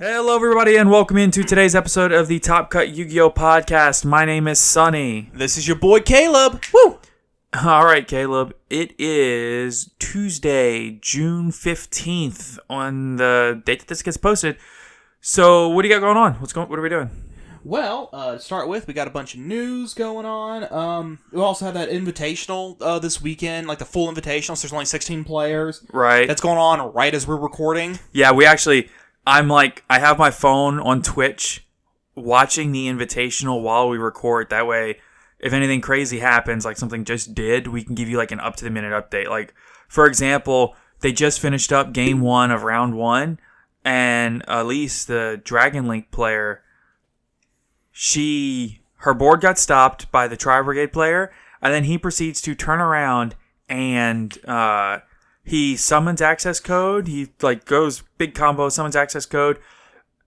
Hello, everybody, and welcome into today's episode of the Top Cut Yu-Gi-Oh! Podcast. My name is Sunny. This is your boy Caleb. Woo! All right, Caleb. It is Tuesday, June 15th, on the date that this gets posted. So, what do you got going on? What are we doing? Well, to start with, we got a bunch of news going on. We also have that invitational this weekend, like the full invitational, so there's only 16 players. Right. That's going on right as we're recording. Yeah, I have my phone on Twitch watching the invitational while we record. That way, if anything crazy happens, like something just did, we can give you like an up-to-the-minute update. Like, for example, they just finished up game 1 of round 1, and Elise, the Dragon Link player, her board got stopped by the Tri-Brigade player, and then he proceeds to turn around and he summons access code. He goes big combo, summons access code.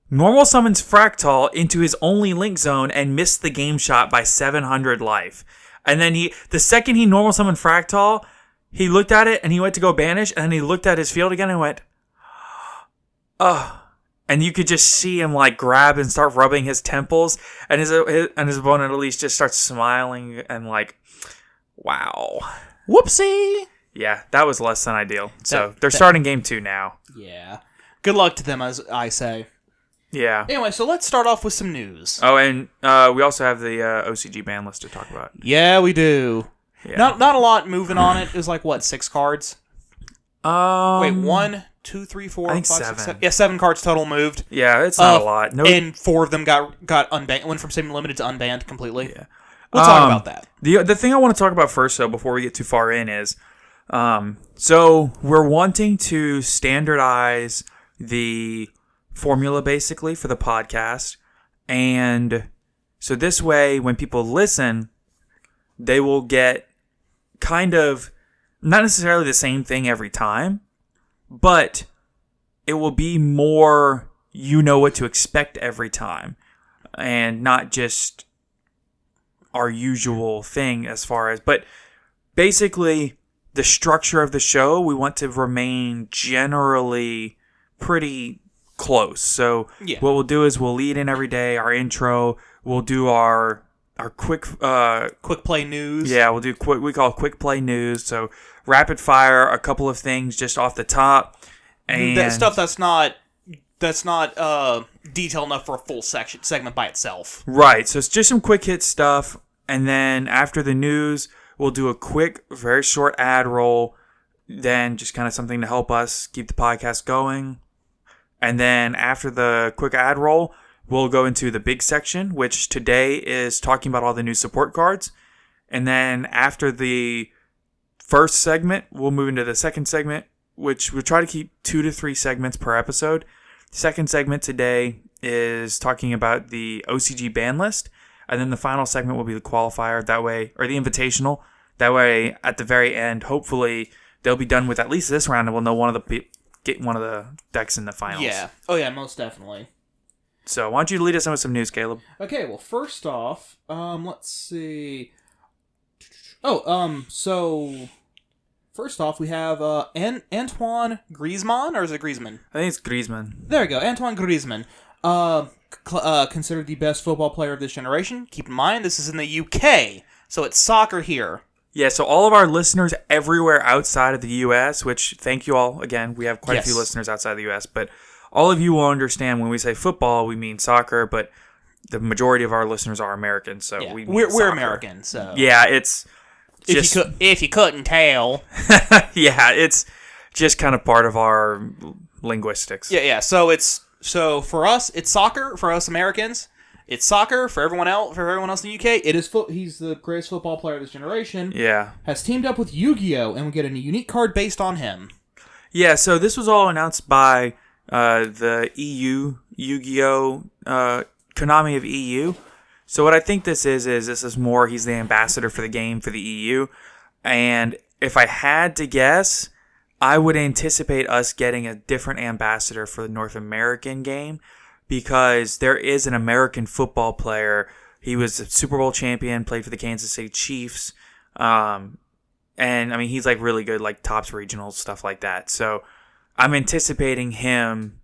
Normal summons Fractal into his only link zone and missed the game shot by 700 life. And then the second he normal summoned Fractal, he looked at it and he went to go banish, and then he looked at his field again and went, ugh. And you could just see him grab and start rubbing his temples, and his opponent at least just starts smiling and wow. Whoopsie! Yeah, that was less than ideal. So they're starting game 2 now. Yeah. Good luck to them, as I say. Yeah. Anyway, so let's start off with some news. Oh, and we also have the OCG Banlist to talk about. Yeah, we do. Yeah. Not a lot moving on it. It was 6 cards? Wait, 1, 2, 3, 4, I think 5, 7. 6, 7. Yeah, 7 cards total moved. Yeah, it's not a lot. No, and 4 of them got unbanned. Went from semi-limited to unbanned completely. Yeah. We'll talk about that. The thing I want to talk about first, though, before we get too far in, is so we're wanting to standardize the formula basically for the podcast, and so this way when people listen, they will get kind of not necessarily the same thing every time, but it will be more what to expect every time, and not just our usual thing but basically the structure of the show, we want to remain generally pretty close. So What we'll do is we'll lead in every day, our intro, we'll do our quick play news. Yeah, we'll do we call quick play news. So rapid fire, a couple of things just off the top, and that stuff that's not detailed enough for a full segment by itself. Right. So it's just some quick hit stuff, and then after the news, we'll do a quick, very short ad roll, then just kind of something to help us keep the podcast going. And then after the quick ad roll, we'll go into the big section, which today is talking about all the new support cards. And then after the first segment, we'll move into the second segment, which we'll try to keep 2 to 3 segments per episode. The second segment today is talking about the OCG Banlist. And then the final segment will be the qualifier, that way, or the invitational. That way, at the very end, hopefully, they'll be done with at least this round, and we'll know get one of the decks in the finals. Yeah. Oh, yeah, most definitely. So, why don't you lead us in with some news, Caleb? Okay, well, first off, let's see. So first off, we have Antoine Griezmann, or is it Griezmann? I think it's Griezmann. There we go, Antoine Griezmann. Considered the best football player of this generation. Keep in mind, this is in the UK, so it's soccer here. Yeah, so all of our listeners everywhere outside of the US, which, thank you all, again, we have quite a few listeners outside the US, but all of you will understand when we say football, we mean soccer, but the majority of our listeners are American, so we're American, so... Yeah, it's just... If you couldn't tell. Yeah, it's just kind of part of our linguistics. Yeah, so for us, it's soccer. For us Americans, it's soccer. For everyone else in the UK, it is he's the greatest football player of this generation. Yeah. Has teamed up with Yu-Gi-Oh! And we get a unique card based on him. Yeah, so this was all announced by the EU, Yu-Gi-Oh! Konami of EU. So what I think this is more he's the ambassador for the game for the EU. And if I had to guess, I would anticipate us getting a different ambassador for the North American game, because there is an American football player. He was a Super Bowl champion, played for the Kansas City Chiefs. And I mean, he's really good, tops regionals, stuff like that. So I'm anticipating him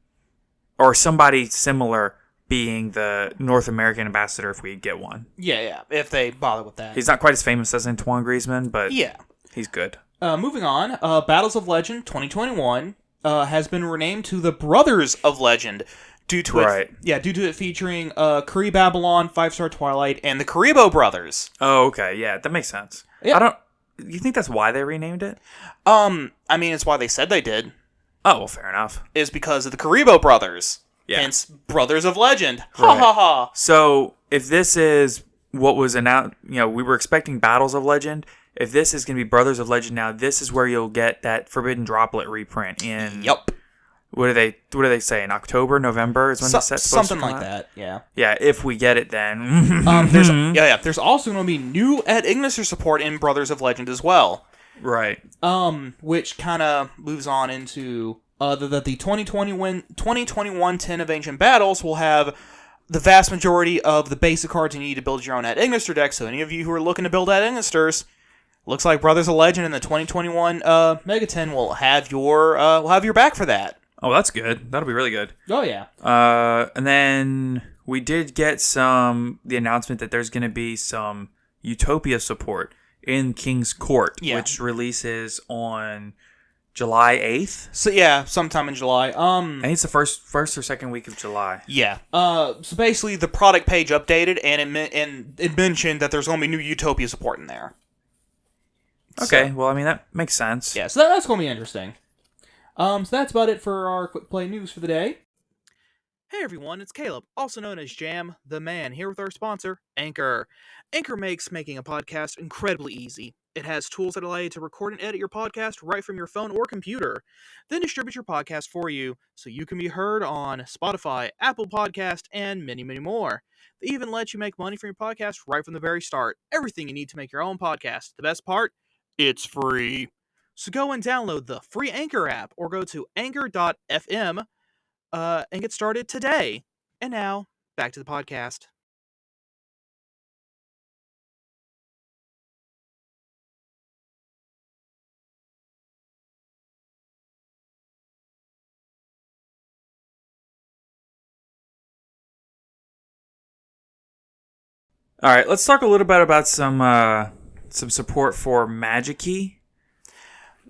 or somebody similar being the North American ambassador if we get one. Yeah, if they bother with that. He's not quite as famous as Antoine Griezmann, but yeah. he's good. Moving on, Battles of Legend 2021 has been renamed to the Brothers of Legend due to it featuring Curry Babylon, 5-Star Twilight, and the Karibo Brothers. Oh, okay, yeah, that makes sense. Yeah. You think that's why they renamed it? I mean, it's why they said they did. Oh, well, fair enough. Is because of the Karibo Brothers. Yeah. Hence, Brothers of Legend. Right. Ha ha ha. So, if this is what was announced, we were expecting Battles of Legend. If this is going to be Brothers of Legend now, this is where you'll get that Forbidden Droplet reprint in... Yep. What do they say? In October, November is when the set's supposed to come something like out? that, yeah. Yeah, if we get it then. There's also going to be new Ed Ignisser support in Brothers of Legend as well. Right. Which kind of moves on into that the 2021 10 of Ancient Battles will have the vast majority of the basic cards you need to build your own Ed Ignisser deck. So any of you who are looking to build Ed Ignisters, looks like Brothers of Legend in the 2021 Mega 10 will have your back for that. Oh, that's good. That'll be really good. Oh yeah. And then we did get the announcement that there's going to be some Utopia support in King's Court, which releases on July 8th. So yeah, sometime in July. I think it's the first or second week of July. Yeah. So basically, the product page updated, and it mentioned that there's going to be new Utopia support in there. Okay. Well, I mean that makes sense. Yeah. So that's going to be interesting. So that's about it for our quick play news for the day. Hey everyone, it's Caleb, also known as Jam the Man, here with our sponsor, Anchor. Anchor makes making a podcast incredibly easy. It has tools that allow you to record and edit your podcast right from your phone or computer, then distribute your podcast for you so you can be heard on Spotify, Apple Podcast, and many, many more. They even let you make money from your podcast right from the very start. Everything you need to make your own podcast. The best part? It's free. So go and download the free Anchor app or go to anchor.fm and get started today. And now, back to the podcast. All right, let's talk a little bit about some support for Magikey.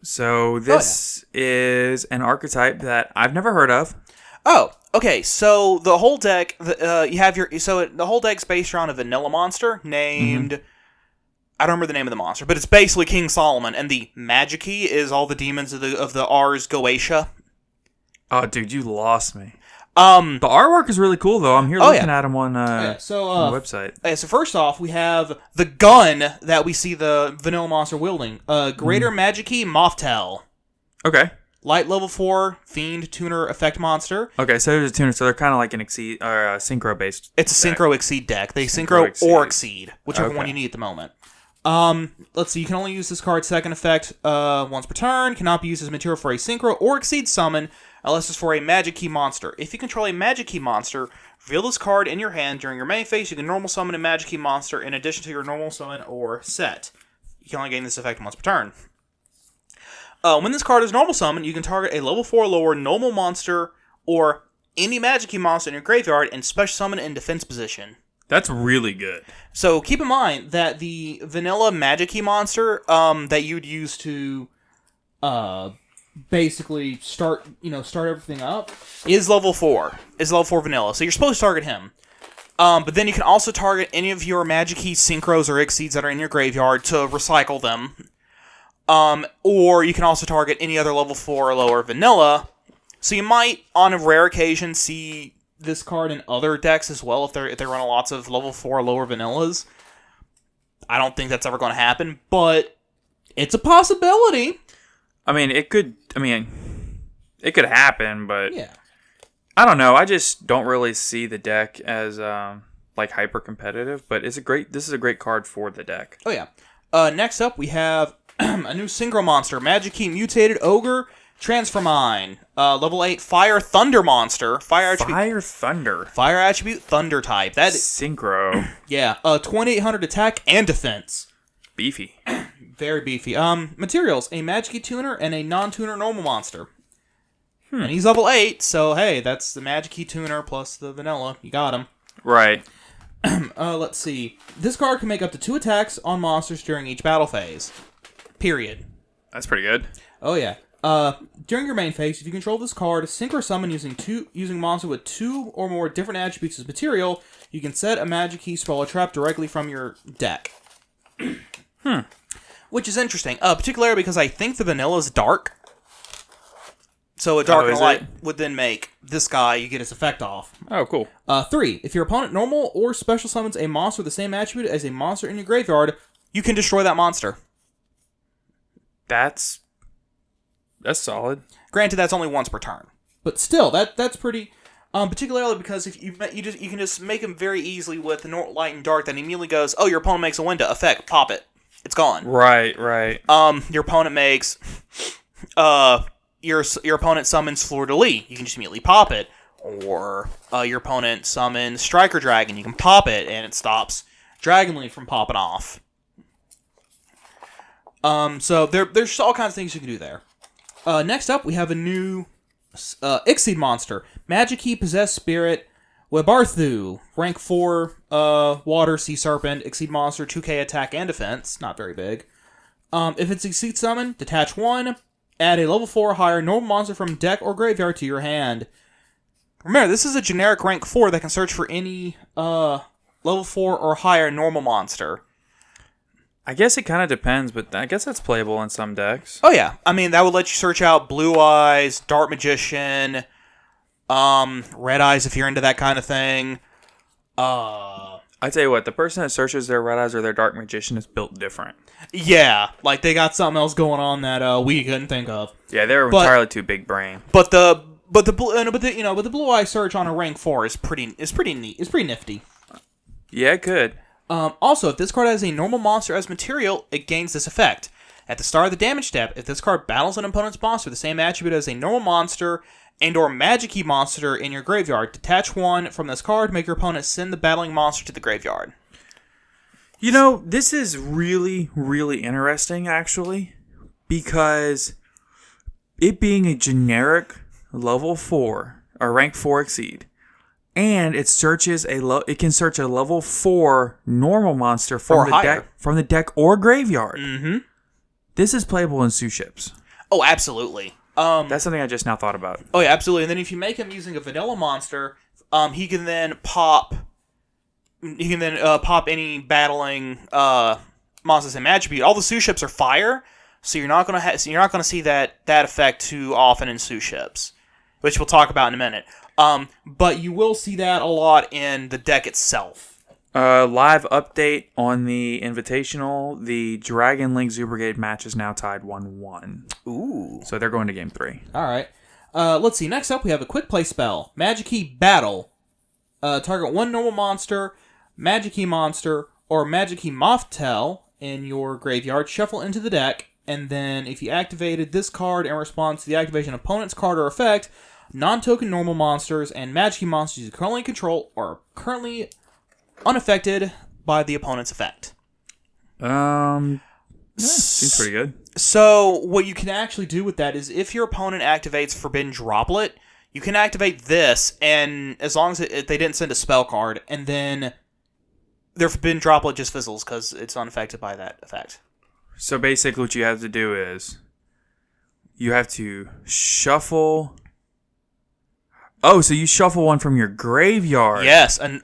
So this is an archetype that I've never heard of. Oh, okay. So the whole deck, the whole deck's based around a vanilla monster named. I don't remember the name of the monster, but it's basically King Solomon, and the Magikey is all the demons of the Ars Goetia. Oh, dude, you lost me. The artwork is really cool, though. I'm here looking at them on the website. So first off, we have the gun that we see the vanilla monster wielding. Greater Magikey Mothtail. Okay. Light level 4 Fiend Tuner Effect Monster. Okay, so there's a tuner, so they're kind of like an Exceed or Synchro based. It's a Synchro Exceed deck. They Synchro or Exceed, whichever one you need at the moment. Let's see. You can only use this card's second effect once per turn. Cannot be used as material for a Synchro or Exceed summon unless it's for a Magikey monster. If you control a Magikey monster, reveal this card in your hand during your main phase. You can normal summon a Magikey monster in addition to your normal summon or set. You can only gain this effect once per turn. When this card is normal summon, you can target a level 4 lower normal monster or any Magikey monster in your graveyard and special summon in defense position. That's really good. So keep in mind that the vanilla Magikey monster that you'd use to basically start everything up is level 4. Is level 4 vanilla. So you're supposed to target him. But then you can also target any of your Magikey Synchros or Exceeds that are in your graveyard to recycle them. Or you can also target any other level 4 or lower vanilla. So you might, on a rare occasion, see this card in other decks as well if they run lots of level 4 or lower vanillas. I don't think that's ever going to happen, but it's a possibility. I mean, it could happen, but yeah. I don't know. I just don't really see the deck as like hyper competitive, but this is a great card for the deck. Oh yeah. Next up we have a new Synchro monster, Magikey Mutated Ogre Transformine. Level 8 Fire Thunder monster. Fire attribute Thunder type. That is Synchro. Yeah. 2800 attack and defense. Beefy. Very beefy. Materials: a Magikey tuner and a non-tuner normal monster. And he's level 8, so hey, that's the Magikey tuner plus the vanilla. You got him. Right. Let's see. This card can make up to 2 attacks on monsters during each battle phase. Period. That's pretty good. Oh yeah. During your main phase, if you control this card, sync or summon using monster with 2 or more different attributes as material, you can set a Magikey spell or trap directly from your deck. Which is interesting, particularly because I think the vanilla is dark. So a dark light would then make this guy, you get his effect off. Oh, cool. 3. If your opponent normal or special summons a monster with the same attribute as a monster in your graveyard, you can destroy that monster. That's solid. Granted, that's only once per turn, but still, that's pretty. Particularly because if you can just make him very easily with the light and dark. Then he immediately goes, "Oh, your opponent makes a window effect. Pop it. It's gone." Right. Your opponent makes your opponent summons Fleur de Lis. You can just immediately pop it, or your opponent summons Striker Dragon. You can pop it, and it stops Dragonly from popping off. So there's all kinds of things you can do there. Next up, we have a new Exceed monster. Magikey Possessed Spirit Webarthu. Rank 4 Water Sea Serpent. Exceed monster, 2k attack and defense. Not very big. If it's Exceed summon, detach 1. Add a level 4 or higher normal monster from deck or graveyard to your hand. Remember, this is a generic rank 4 that can search for any level 4 or higher normal monster. I guess it kind of depends, but I guess that's playable in some decks. Oh yeah, I mean that would let you search out Blue Eyes, Dark Magician, Red Eyes if you're into that kind of thing. I tell you what, the person that searches their Red Eyes or their Dark Magician is built different. Yeah, like they got something else going on that we couldn't think of. Yeah, they're entirely too big brain. But the Blue Eye search on a rank 4 is pretty neat. It's pretty nifty. Yeah, it could. Also, if this card has a normal monster as material, it gains this effect. At the start of the damage step, if this card battles an opponent's monster with the same attribute as a normal monster and or Magikey monster in your graveyard, detach 1 from this card, make your opponent send the battling monster to the graveyard. You know, this is really, really interesting, actually, because it being a generic level 4, or rank 4 Exceed, and it searches it can search a level 4 normal monster from the deck or graveyard. Mm-hmm. This is playable in Suships. Oh, absolutely. That's something I just now thought about. Oh, yeah, absolutely. And then if you make him using a vanilla monster, he can then pop any battling monsters and attribute. All the Suships are fire, so you're not gonna see that effect too often in Suships, which we'll talk about in a minute. But you will see that a lot in the deck itself. Live update on the Invitational. The Dragon Link Zoo Brigade match is now tied 1-1. Ooh. So they're going to game 3. Alright. Let's see. Next up, we have a quick play spell. Magikey Battle. Target 1 normal monster, Magikey monster, or Magikey Mothtail in your graveyard. Shuffle into the deck. And then if you activated this card in response to the activation of opponent's card or effect, non-token normal monsters and Magikey monsters you currently control are currently unaffected by the opponent's effect. Seems pretty good. So what you can actually do with that is if your opponent activates Forbidden Droplet, you can activate this, and as long as they didn't send a spell card, and then their Forbidden Droplet just fizzles because it's unaffected by that effect. So basically what you have to do is you have to shuffle... Oh, so you shuffle one from your graveyard. Yes, any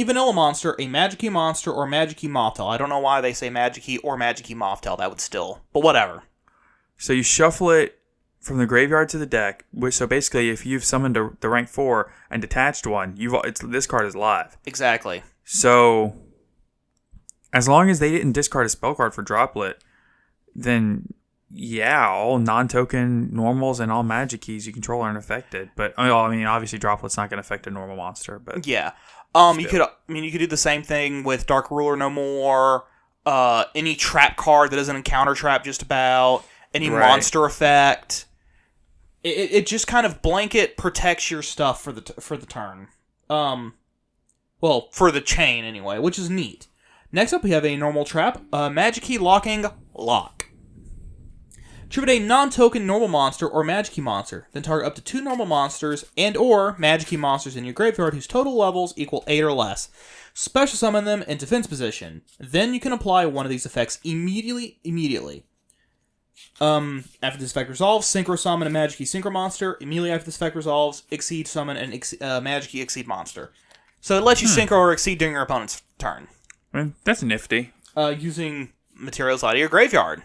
vanilla monster, a Magikey monster, or Magikey Mothtail. I don't know why they say Magikey or Magikey Mothtail. That would still... But whatever. So you shuffle it from the graveyard to the deck. So basically, if you've summoned the rank 4 and detached one, this card is live. Exactly. So, as long as they didn't discard a spell card for Droplet, then... Yeah, all non-token normals and all Magikeys you control aren't affected. But I mean, obviously, Droplet's not going to affect a normal monster. But yeah, you could do the same thing with Dark Ruler No More. Any trap card that doesn't encounter trap, just about any monster effect. It just kind of blanket protects your stuff for the turn. Well, for the chain anyway, which is neat. Next up, we have a normal trap, Magikey Locking Lock. Tribute a non-token normal monster or Magikey monster. Then target up to 2 normal monsters and or Magikey monsters in your graveyard whose total levels equal 8 or less. Special summon them in defense position. Then you can apply one of these effects immediately. After this effect resolves, Synchro Summon a Magikey Synchro monster. Immediately after this effect resolves, Exceed Summon an Magikey Exceed monster. So it lets you Synchro or Exceed during your opponent's turn. That's nifty. Using materials out of your graveyard.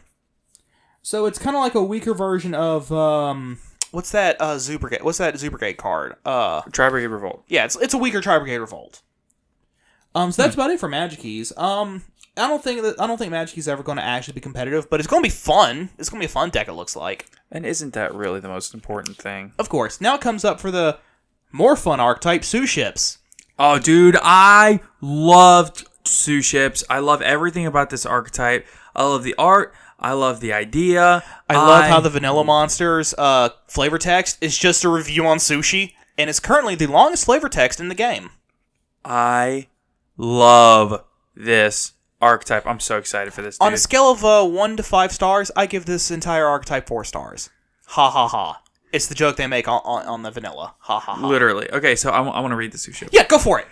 So it's kind of like a weaker version of what's that Zubergate? What's that Zubergate card? Tri-Brigade Revolt. Yeah, it's a weaker Tri-Brigade Revolt. So that's about it for Magikeys. I don't think Magikey's ever going to actually be competitive, but it's going to be fun. It's going to be a fun deck, it looks like. And isn't that really the most important thing? Of course. Now it comes up for the more fun archetype, Suships. Oh, dude, I loved Suships. I love everything about this archetype. I love the art. I love the idea. I love how the Vanilla Monsters flavor text is just a review on sushi, and it's currently the longest flavor text in the game. I love this archetype. I'm so excited for this, dude. On a scale of 1 to 5 stars, I give this entire archetype 4 stars. Ha ha ha. It's the joke they make on the vanilla. Ha ha ha. Literally. Okay, so I want to read the Suship. Yeah, go for it.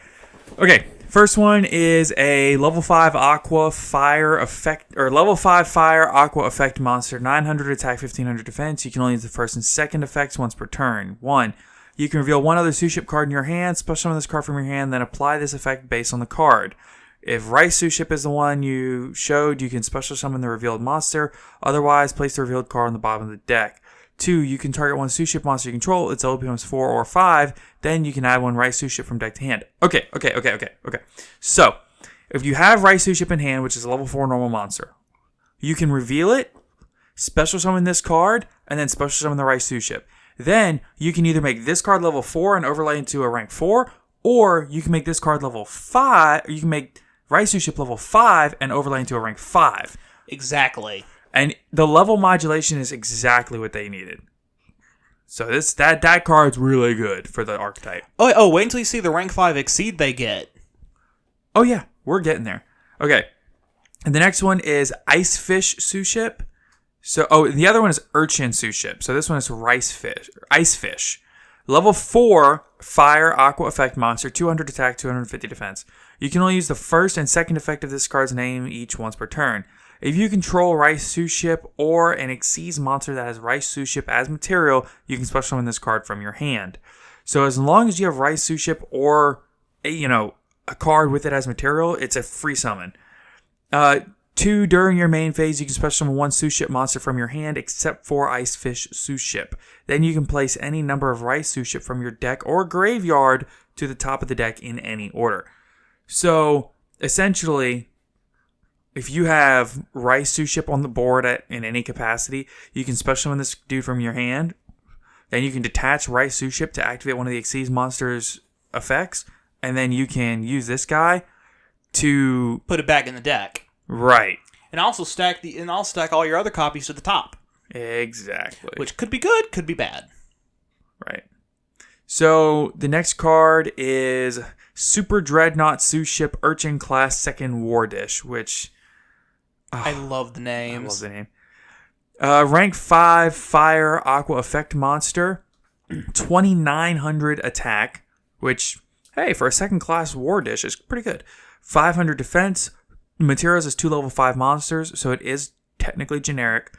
Okay, first one is a level 5 Aqua Fire effect, or level 5 Fire Aqua effect monster, 900 attack, 1500 defense. You can only use the first and second effects once per turn. 1. You can reveal one other Suship card in your hand, special summon this card from your hand, then apply this effect based on the card. If Rice Suship is the one you showed, you can special summon the revealed monster. Otherwise, place the revealed card on the bottom of the deck. 2. You can target one Suship monster you control. Its LP becomes 4 or 5. Then you can add one Rice Suship from deck to hand. Okay. So, if you have Rice Suship in hand, which is a level 4 normal monster, you can reveal it, special summon this card, and then special summon the Rice Suship. Then, you can either make this card level 4 and overlay into a rank 4, or you can make this card level 5, or you can make Rice Suship level 5 and overlay into a rank 5. Exactly. And the level modulation is exactly what they needed. So that card's really good for the archetype. Oh, wait until you see the rank 5 Exceed they get. Oh yeah, we're getting there. Okay. And the next one is Icefish Suship. So, the other one is Urchin Suship. So this one is Icefish. Level 4 Fire Aqua Effect Monster, 200 attack, 250 defense. You can only use the first and second effect of this card's name each once per turn. If you control Rice Suship or an Exceeds monster that has Rice Suship as material, you can special summon this card from your hand. So as long as you have Rice Suship or a card with it as material, it's a free summon. 2, during your main phase, you can special summon one Suship monster from your hand except for Icefish Suship. Then you can place any number of Rice Suship from your deck or graveyard to the top of the deck in any order. So, essentially, if you have Rice Suship on the board in any capacity, you can special summon this dude from your hand. Then you can detach Rice Suship to activate one of the Exceeds monster's effects. And then you can use this guy to put it back in the deck. Right. And I'll stack all your other copies to the top. Exactly. Which could be good, could be bad. Right. So, the next card is Super Dreadnought Suship Urchin Class 2nd War Dish, which... I love the names. I love the name. Rank 5 Fire Aqua Effect Monster, 2,900 attack, which, hey, for a 2nd class War Dish is pretty good. 500 defense. Materials is 2 level 5 monsters, so it is technically generic.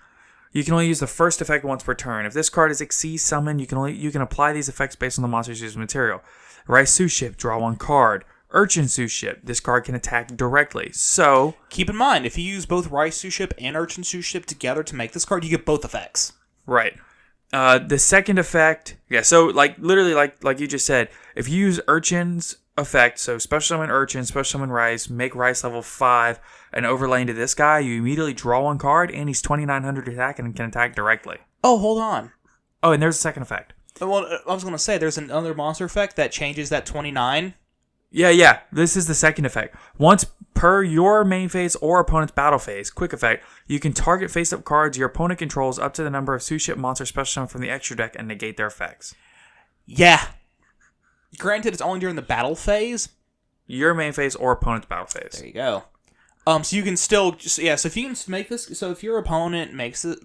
You can only use the first effect once per turn. If this card is Exceed Summon, you can apply these effects based on the monster's used material. Rice Suship, draw 1 card. Urchin Suship, this card can attack directly. So, keep in mind, if you use both Rice Suship and Urchin Suship together to make this card, you get both effects. Right. The second effect, so literally like you just said, if you use Urchin's effect, so special summon Urchin, special summon Rice, make Rice level 5, and overlay into this guy, you immediately draw 1 card, and he's 2,900 attack and can attack directly. Oh, hold on. Oh, and there's a second effect. Well, I was going to say, there's another monster effect that changes that 29. Yeah. This is the second effect. Once per your main phase or opponent's battle phase, quick effect, you can target face-up cards your opponent controls up to the number of Suship monster special summon from the extra deck and negate their effects. Yeah. Granted, it's only during the battle phase. Your main phase or opponent's battle phase. There you go. So you can still so if you can make this, so if your opponent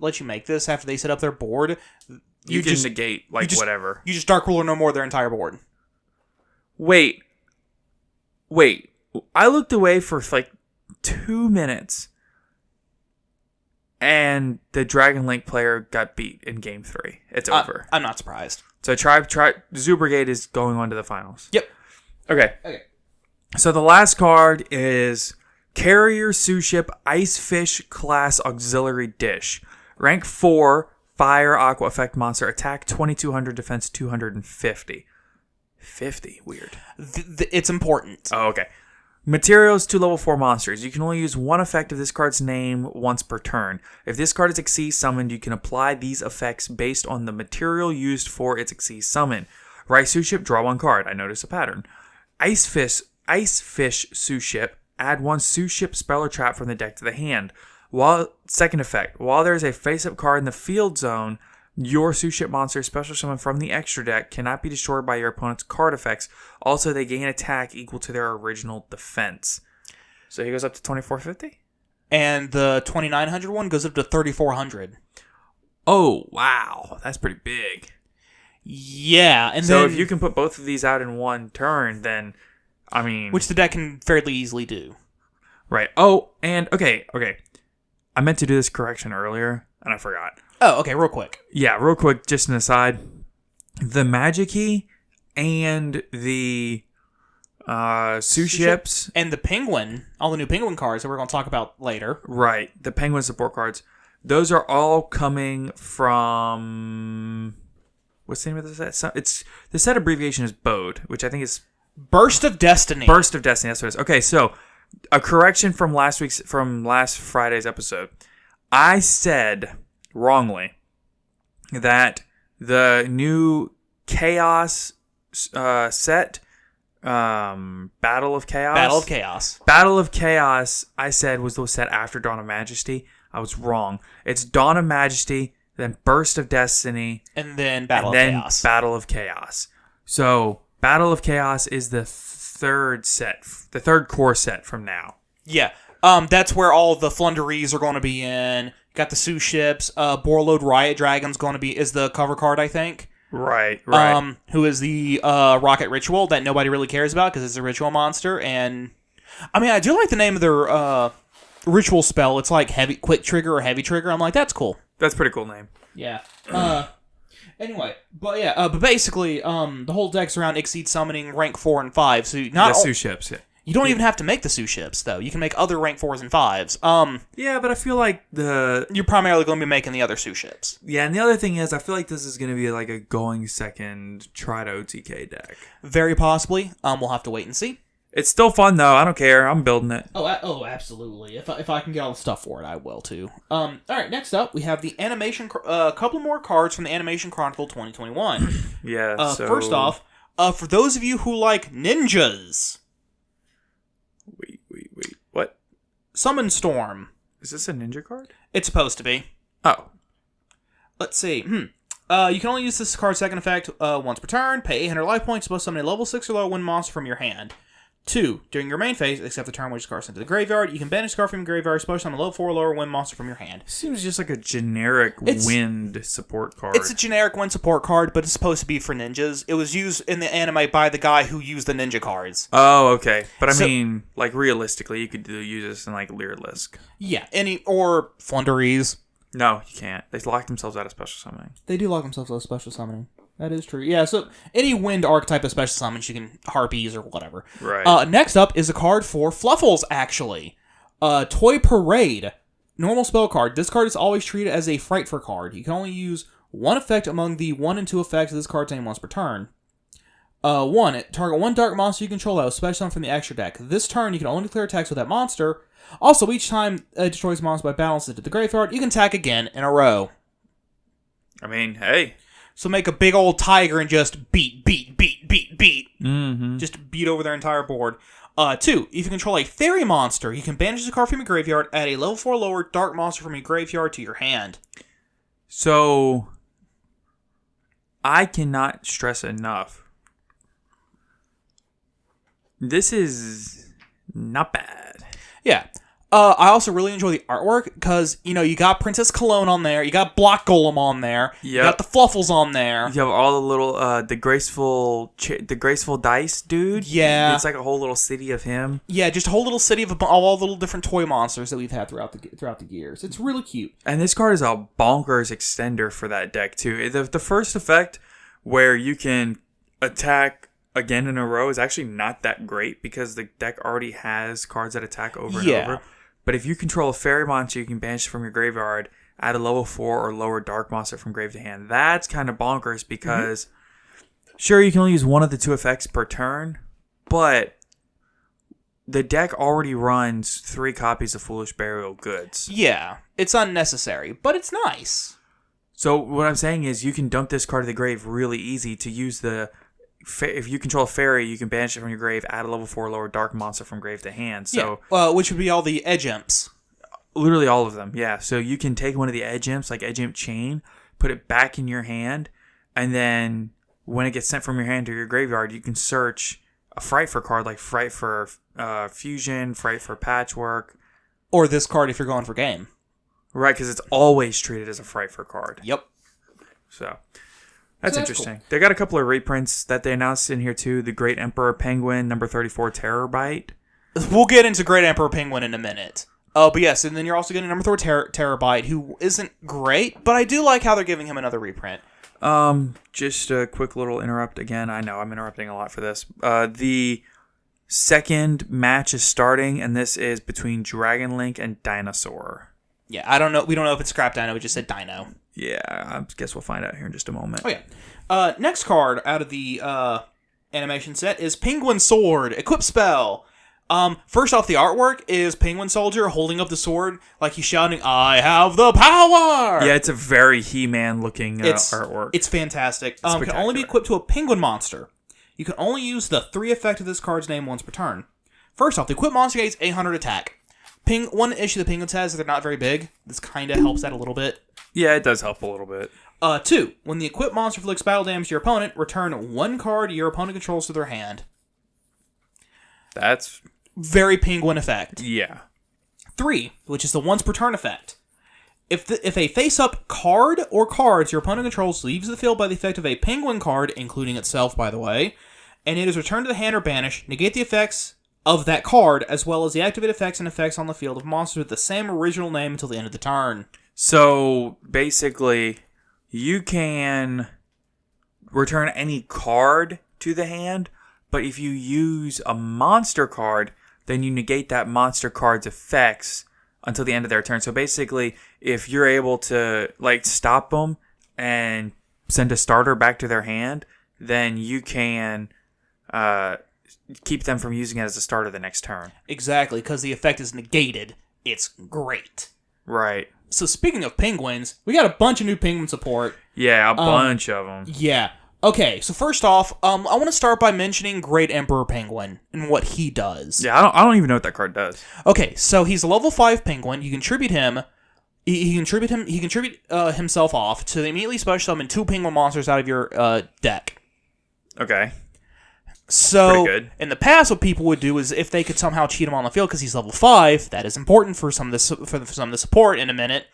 lets you make this after they set up their board, you can negate whatever. You just Dark Ruler no more their entire board. Wait. I looked away for like 2 minutes, and the Dragon Link player got beat in Game 3. It's over. I'm not surprised. So Zoo Brigade is going on to the finals. Yep. Okay. So the last card is Carrier Suship Ice Fish Class Auxiliary Dish. Rank 4, Fire Aqua Effect Monster. Attack 2200, Defense 250. 50. Weird. It's important. Oh, okay. Materials to level 4 monsters. You can only use one effect of this card's name once per turn. If this card is Xyz summoned, you can apply these effects based on the material used for its Xyz summon. Right Suship, draw one card. I notice a pattern. Ice Fish Suship, add one Suship spell or trap from the deck to the hand. Second effect, while there is a face-up card in the field zone, your Suship monster special summon from the extra deck cannot be destroyed by your opponent's card effects. Also, they gain attack equal to their original defense. So he goes up to 2450? And the 2900 one goes up to 3400. Oh, wow. That's pretty big. Yeah. And so if you can put both of these out in one turn, then, I mean... Which the deck can fairly easily do. Right. Oh, and, okay. I meant to do this correction earlier, and I forgot. Oh, okay, real quick. Yeah, real quick, just an aside. The Magikey and the Suships... And the Penguin, all the new Penguin cards that we're going to talk about later. Right, the Penguin support cards. Those are all coming from... What's the name of the set? The set abbreviation is BODE, which I think is... Burst of Destiny. Burst of Destiny, that's what it is. Okay, so, a correction from last Friday's episode. I said... wrongly, that the new Chaos set, Battle of Chaos, I said was the set after Dawn of Majesty. I was wrong. It's Dawn of Majesty, then Burst of Destiny, and then Battle of Chaos. So, Battle of Chaos is the third core set from now. Yeah. That's where all the Flunderies are going to be in. Got the Suships. Borload Riot Dragon's going to be is the cover card, I think. Right. Who is the Rocket Ritual that nobody really cares about because it's a ritual monster. And I mean, I do like the name of their ritual spell. It's like Quick Trigger or Heavy Trigger. I'm like, that's cool. That's a pretty cool name. Yeah. Anyway, but basically, the whole deck's around Xyz summoning rank 4 and 5. So Suships, yeah. You don't even have to make the Suships, though. You can make other rank 4s and 5s. Yeah, but I feel like you're primarily going to be making the other Suships. Yeah, and the other thing is, I feel like this is going to be like a going second try to OTK deck. Very possibly. We'll have to wait and see. It's still fun, though. I don't care. I'm building it. Oh, absolutely. If I can get all the stuff for it, I will, too. All right, next up, we have the animation... a couple more cards from the Animation Chronicle 2021. Yeah, First off, for those of you who like ninjas... Wait. What? Summon Storm. Is this a ninja card? It's supposed to be. Oh. Let's see. You can only use this card's second effect once per turn. Pay 800 life points. Supposed to summon a level 6 or lower wind monster from your hand. 2. During your main phase, except the turn which card sent to the graveyard, you can banish a card from your graveyard. Supposed to summon a level 4 or lower wind monster from your hand. Seems just like a generic wind support card. It's a generic wind support card, but it's supposed to be for ninjas. It was used in the anime by the guy who used the ninja cards. Oh, okay. But I mean, like, realistically, you could use this in, like, Lyrilisc. Yeah, or Flunderies. No, you can't. They lock themselves out of special summoning. They do lock themselves out of special summoning. That is true. Yeah, so any wind archetype of special summons, you can harpies or whatever. Right. Next up is a card for Fluffles, actually. Toy Parade. Normal spell card. This card is always treated as a Frightful card. You can only use one effect among the 1 and 2 effects of this card's name once per turn. 1. Target one dark monster you control that was special summoned from the extra deck. This turn, you can only declare attacks with that monster. Also, each time it destroys a monster by balance it to the graveyard, you can attack again in a row. I mean, hey... So make a big old tiger and just beat. Mm-hmm. Just beat over their entire board. 2. If you control a fairy monster, you can banish a card from your graveyard, add a level 4 lower dark monster from your graveyard to your hand. So, I cannot stress enough. This is not bad. Yeah. I also really enjoy the artwork because, you got Princess Cologne on there, you got Block Golem on there, you got the Fluffles on there. You have all the little, the graceful dice dude. Yeah. It's like a whole little city of him. Yeah, just a whole little city of all the little different toy monsters that we've had throughout the years. It's really cute. And this card is a bonkers extender for that deck, too. The first effect where you can attack again in a row is actually not that great because the deck already has cards that attack over and over. But if you control a fairy monster, you can banish it from your graveyard, add a level 4 or lower dark monster from grave to hand. That's kind of bonkers because, sure, you can only use one of the 2 effects per turn, but the deck already runs 3 copies of Foolish Burial Goods. Yeah, it's unnecessary, but it's nice. So what I'm saying is you can dump this card to the grave really easy to use the... If you control a fairy, you can banish it from your grave, add a level 4 lower dark monster from grave to hand. So, which would be all the edge imps. Literally all of them, yeah. So you can take one of the edge imps, like Edge Imp Chain, put it back in your hand, and then when it gets sent from your hand to your graveyard, you can search a Fright for card, like Fright for Fusion, Fright for Patchwork. Or this card if you're going for game. Right, because it's always treated as a Fright for card. Yep. So... That's interesting. Cool. They got a couple of reprints that they announced in here too. The Great Emperor Penguin, number 34, Terabyte. We'll get into Great Emperor Penguin in a minute. But yes, and then you're also getting number 4 Terabyte, who isn't great, but I do like how they're giving him another reprint. Just a quick little interrupt again. I know I'm interrupting a lot for this. The second match is starting, and this is between Dragon Link and Dinosaur. Yeah, I don't know. We don't know if it's Scrap Dino. We just said Dino. Yeah, I guess we'll find out here in just a moment. Oh, yeah. Next card out of the animation set is Penguin Sword, Equip Spell. First off, the artwork is Penguin Soldier holding up the sword like he's shouting, "I have the power!" Yeah, it's a very He-Man looking artwork. It's fantastic. It can only be equipped to a penguin monster. You can only use the 3 effect of this card's name once per turn. First off, the equipped monster gains 800 attack. One issue the Penguins has is they're not very big. This kind of helps that a little bit. Yeah, it does help a little bit. 2. When the equipped monster inflicts battle damage to your opponent, return 1 card your opponent controls to their hand. That's... very Penguin effect. Yeah. 3, which is the once per turn effect. If a face-up card or cards your opponent controls leaves the field by the effect of a Penguin card, including itself, by the way, and it is returned to the hand or banished, negate the effects of that card, as well as the activated effects and effects on the field of monsters with the same original name until the end of the turn. So, basically, you can return any card to the hand, but if you use a monster card, then you negate that monster card's effects until the end of their turn. So, basically, if you're able to, stop them and send a starter back to their hand, then you can... keep them from using it as a starter the next turn. Exactly, because the effect is negated. It's great. Right. So speaking of penguins, we got a bunch of new penguin support. Yeah, a bunch of them. Yeah. Okay, so first off, I want to start by mentioning Great Emperor Penguin and what he does. Yeah, I don't even know what that card does. Okay, so he's a level 5 penguin. You can tribute him. He can tribute himself off to immediately special summon 2 penguin monsters out of your deck. Okay. So, in the past, what people would do is if they could somehow cheat him on the field because he's level 5, that is important for some of the support in a minute,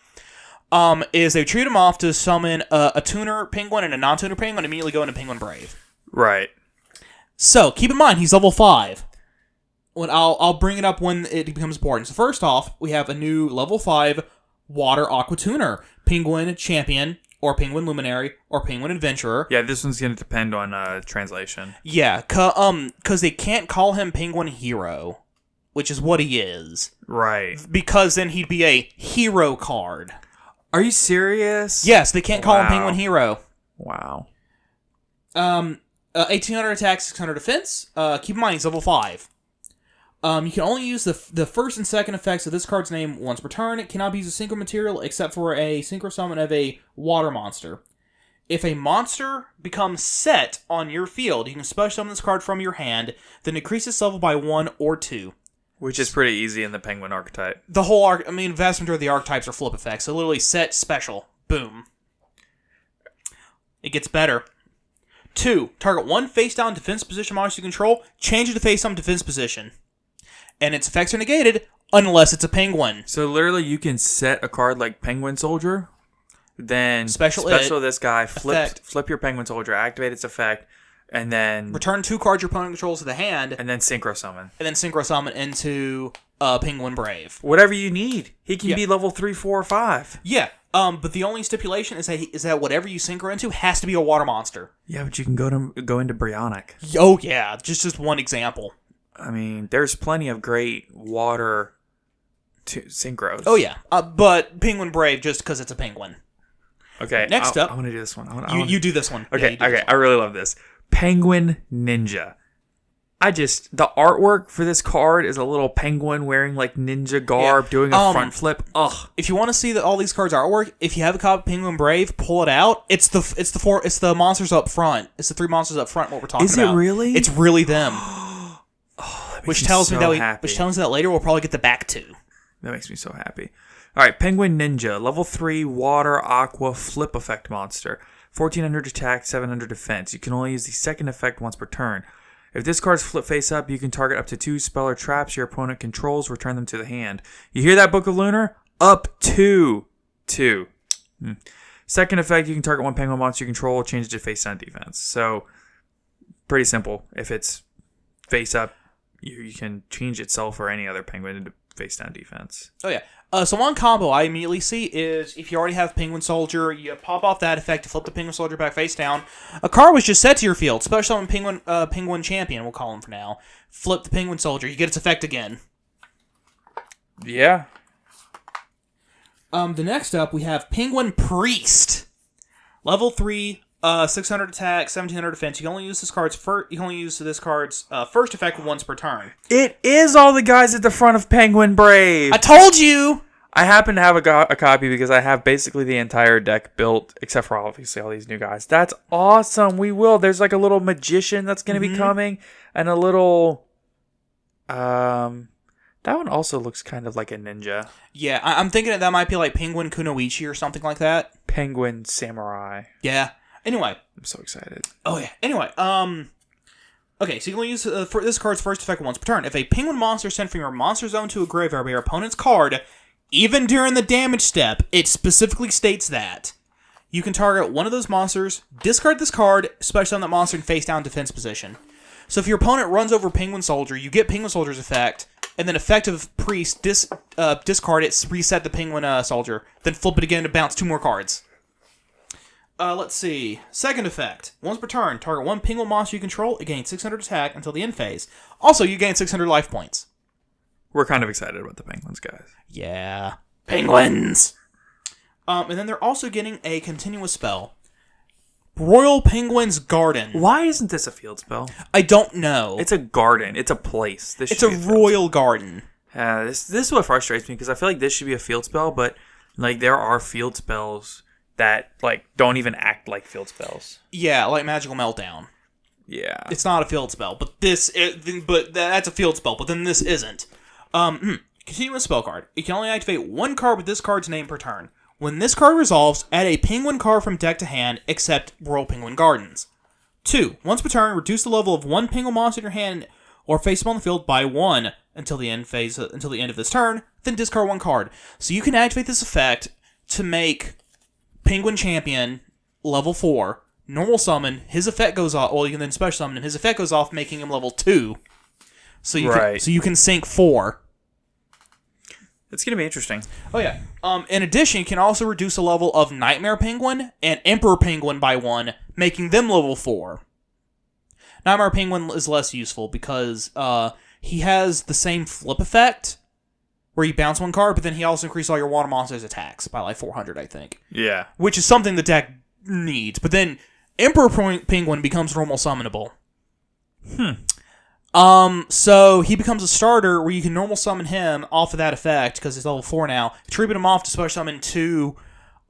is they treat him off to summon a tuner penguin and a non-tuner penguin and immediately go into Penguin Brave. Right. So, keep in mind, he's level 5. I'll bring it up when it becomes important. So, first off, we have a new level 5 Water Aqua Tuner, Penguin Champion, or Penguin Luminary, or Penguin Adventurer. Yeah, this one's going to depend on translation. Yeah, because they can't call him Penguin Hero, which is what he is. Right. Because then he'd be a hero card. Are you serious? Yes, they can't call him Penguin Hero. Wow. 1800 attack, 600 defense. Keep in mind, he's level 5. You can only use the first and second effects of this card's name once per turn. It cannot be used as synchro material except for a synchro summon of a water monster. If a monster becomes set on your field, you can special summon this card from your hand, then increase its level by 1 or 2. Which is pretty easy in the Penguin archetype. The whole vast majority of the archetypes are flip effects, so literally set, special, boom. It gets better. 2. Target 1 face-down defense position monster you control, change it to face-down defense position. and its effects are negated unless it's a penguin. So literally, you can set a card like Penguin Soldier, then Special this guy, flip your Penguin Soldier, activate its effect, and then return 2 cards your opponent controls to the hand, and then Synchro Summon. And then Synchro Summon into Penguin Brave. Whatever you need. He can be level 3, 4, or 5. Yeah. But the only stipulation is that whatever you synchro into has to be a water monster. Yeah, but you can go into Bryonic. Oh yeah, just one example. I mean, there's plenty of great water synchros. Oh yeah, but Penguin Brave just because it's a penguin. Okay, next up, I want to do this one. You do this one. Okay, I really love this. Penguin Ninja. The artwork for this card is a little penguin wearing like ninja garb doing a front flip. Ugh. If you want to see all these cards artwork, if you have a copy of Penguin Brave, pull it out. It's the monsters up front. It's the 3 monsters up front. What we're talking about. Is it really? It's really them. Which tells me that later we'll probably get the back 2. That makes me so happy. All right, Penguin Ninja, level 3 water aqua flip effect monster. 1400 attack, 700 defense. You can only use the second effect once per turn. If this card's flip face up, you can target up to 2 spell or traps your opponent controls, return them to the hand. You hear that, Book of Lunar? Up to 2. Second effect, you can target 1 penguin monster you control, change it to face down defense. So, pretty simple. If it's face up, you can change itself or any other penguin into face down defense. Oh yeah. So one combo I immediately see is if you already have Penguin Soldier, you pop off that effect to flip the Penguin Soldier back face down. A card was just set to your field, special on Penguin Champion, we'll call him for now. Flip the Penguin Soldier, you get its effect again. Yeah. The next up we have Penguin Priest. Level 3, 600 attack, 1700 defense. You can only use this card's first effect once per turn. It is all the guys at the front of Penguin Brave. I told you. I happen to have a copy because I have basically the entire deck built, except for obviously all these new guys. That's awesome. We will. There's like a little magician that's going to be coming, and a little. That one also looks kind of like a ninja. Yeah, I'm thinking that might be like Penguin Kunoichi or something like that. Penguin Samurai. Yeah. Anyway. I'm so excited. Oh, yeah. Anyway, okay, so you can only use for this card's first effect once per turn. If a penguin monster is sent from your monster zone to a graveyard by your opponent's card, even during the damage step, it specifically states that you can target one of those monsters, discard this card, special on that monster in face down defense position. So if your opponent runs over Penguin Soldier, you get Penguin Soldier's effect, and then effective Priest, discard it, reset the Penguin Soldier, then flip it again to bounce 2 more cards. Let's see. Second effect. Once per turn, target 1 penguin monster you control. It gains 600 attack until the end phase. Also, you gain 600 life points. We're kind of excited about the penguins, guys. Yeah. Penguins! And then they're also getting a continuous spell. Royal Penguin's Garden. Why isn't this a field spell? I don't know. It's a garden. It's a place. It's a royal garden. This is what frustrates me, because I feel like this should be a field spell, but like there are field spells that like don't even act like field spells. Yeah, like Magical Meltdown. Yeah, it's not a field spell, but that's a field spell. But then this isn't. Continuous spell card. You can only activate 1 card with this card's name per turn. When this card resolves, add a penguin card from deck to hand, except Royal Penguin Gardens. 2. Once per turn, reduce the level of 1 penguin monster in your hand or face up on the field by 1 until the end of this turn. Then discard 1 card. So you can activate this effect to make Penguin Champion, level 4, normal summon, his effect goes off, well, you can then special summon him, his effect goes off, making him level 2. So you can sync 4. It's going to be interesting. Oh, yeah. In addition, you can also reduce the level of Nightmare Penguin and Emperor Penguin by 1, making them level 4. Nightmare Penguin is less useful because he has the same flip effect, where you bounce 1 card, but then he also increases all your water monsters' attacks by like 400, I think. Yeah. Which is something the deck needs. But then Emperor Penguin becomes normal summonable. So he becomes a starter where you can normal summon him off of that effect, because he's level 4 now. Tribute him off to special summon 2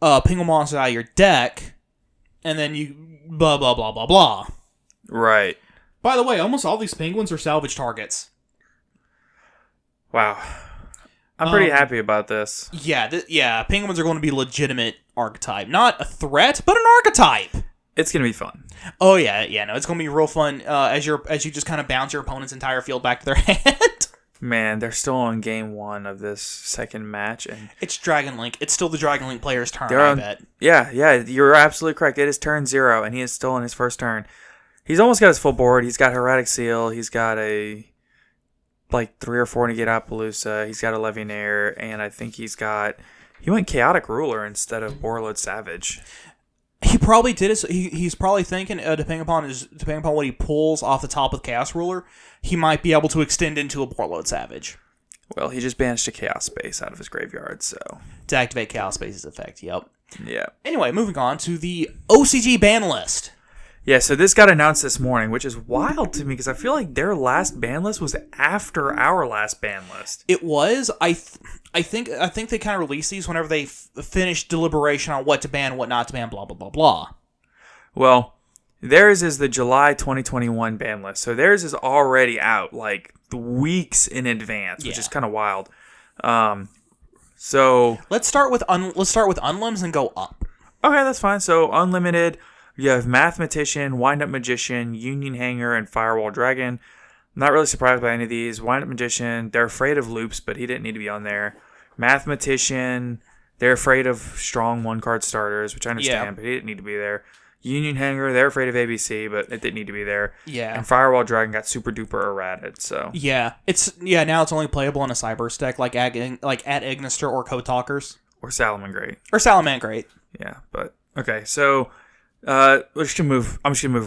penguin monsters out of your deck, and then you blah, blah, blah, blah, blah. Right. By the way, almost all these penguins are salvage targets. Wow. I'm pretty happy about this. Yeah, penguins are going to be legitimate archetype. Not a threat, but an archetype. It's going to be fun. Oh, yeah, no, it's going to be real fun as you just kind of bounce your opponent's entire field back to their hand. Man, they're still on game 1 of this second match, and It's Dragon Link. It's still the Dragon Link player's turn, they're I on, bet. yeah, you're absolutely correct. It is turn 0, and he is still in his first turn. He's almost got his full board. He's got Heretic Seal. He's got a 3 or 4 Negate-Appaloosa. He's got a Legionnaire, and I think he went Chaotic Ruler instead of Warlord Savage. He probably did it. So he's probably thinking, depending upon what he pulls off the top with Chaos Ruler, he might be able to extend into a Warlord Savage. Well, he just banished a Chaos Space out of his graveyard, so To activate Chaos Space's effect, yep. yeah. Anyway, moving on to the OCG ban list. Yeah, so this got announced this morning, which is wild to me because I feel like their last ban list was after our last ban list. It was. I think they kind of released these whenever they finished deliberation on what to ban, what not to ban, blah blah blah blah. Well, theirs is the July 2021 ban list, so theirs is already out weeks in advance, which is kind of wild. So let's start with unlimbs and go up. Okay, that's fine. So unlimited. You have Mathematician, Wind-Up Magician, Union Hanger, and Firewall Dragon. I'm not really surprised by any of these. Wind-Up Magician, they're afraid of loops, but he didn't need to be on there. Mathematician, they're afraid of strong one-card starters, which I understand, but he didn't need to be there. Union Hanger, they're afraid of ABC, but it didn't need to be there. Yeah. And Firewall Dragon got super-duper errated, so... Yeah. Now it's only playable in a Cyber deck, like at Ignister or Code Talkers. Or Salamangreat. Yeah, but... Okay, so... I'm just gonna move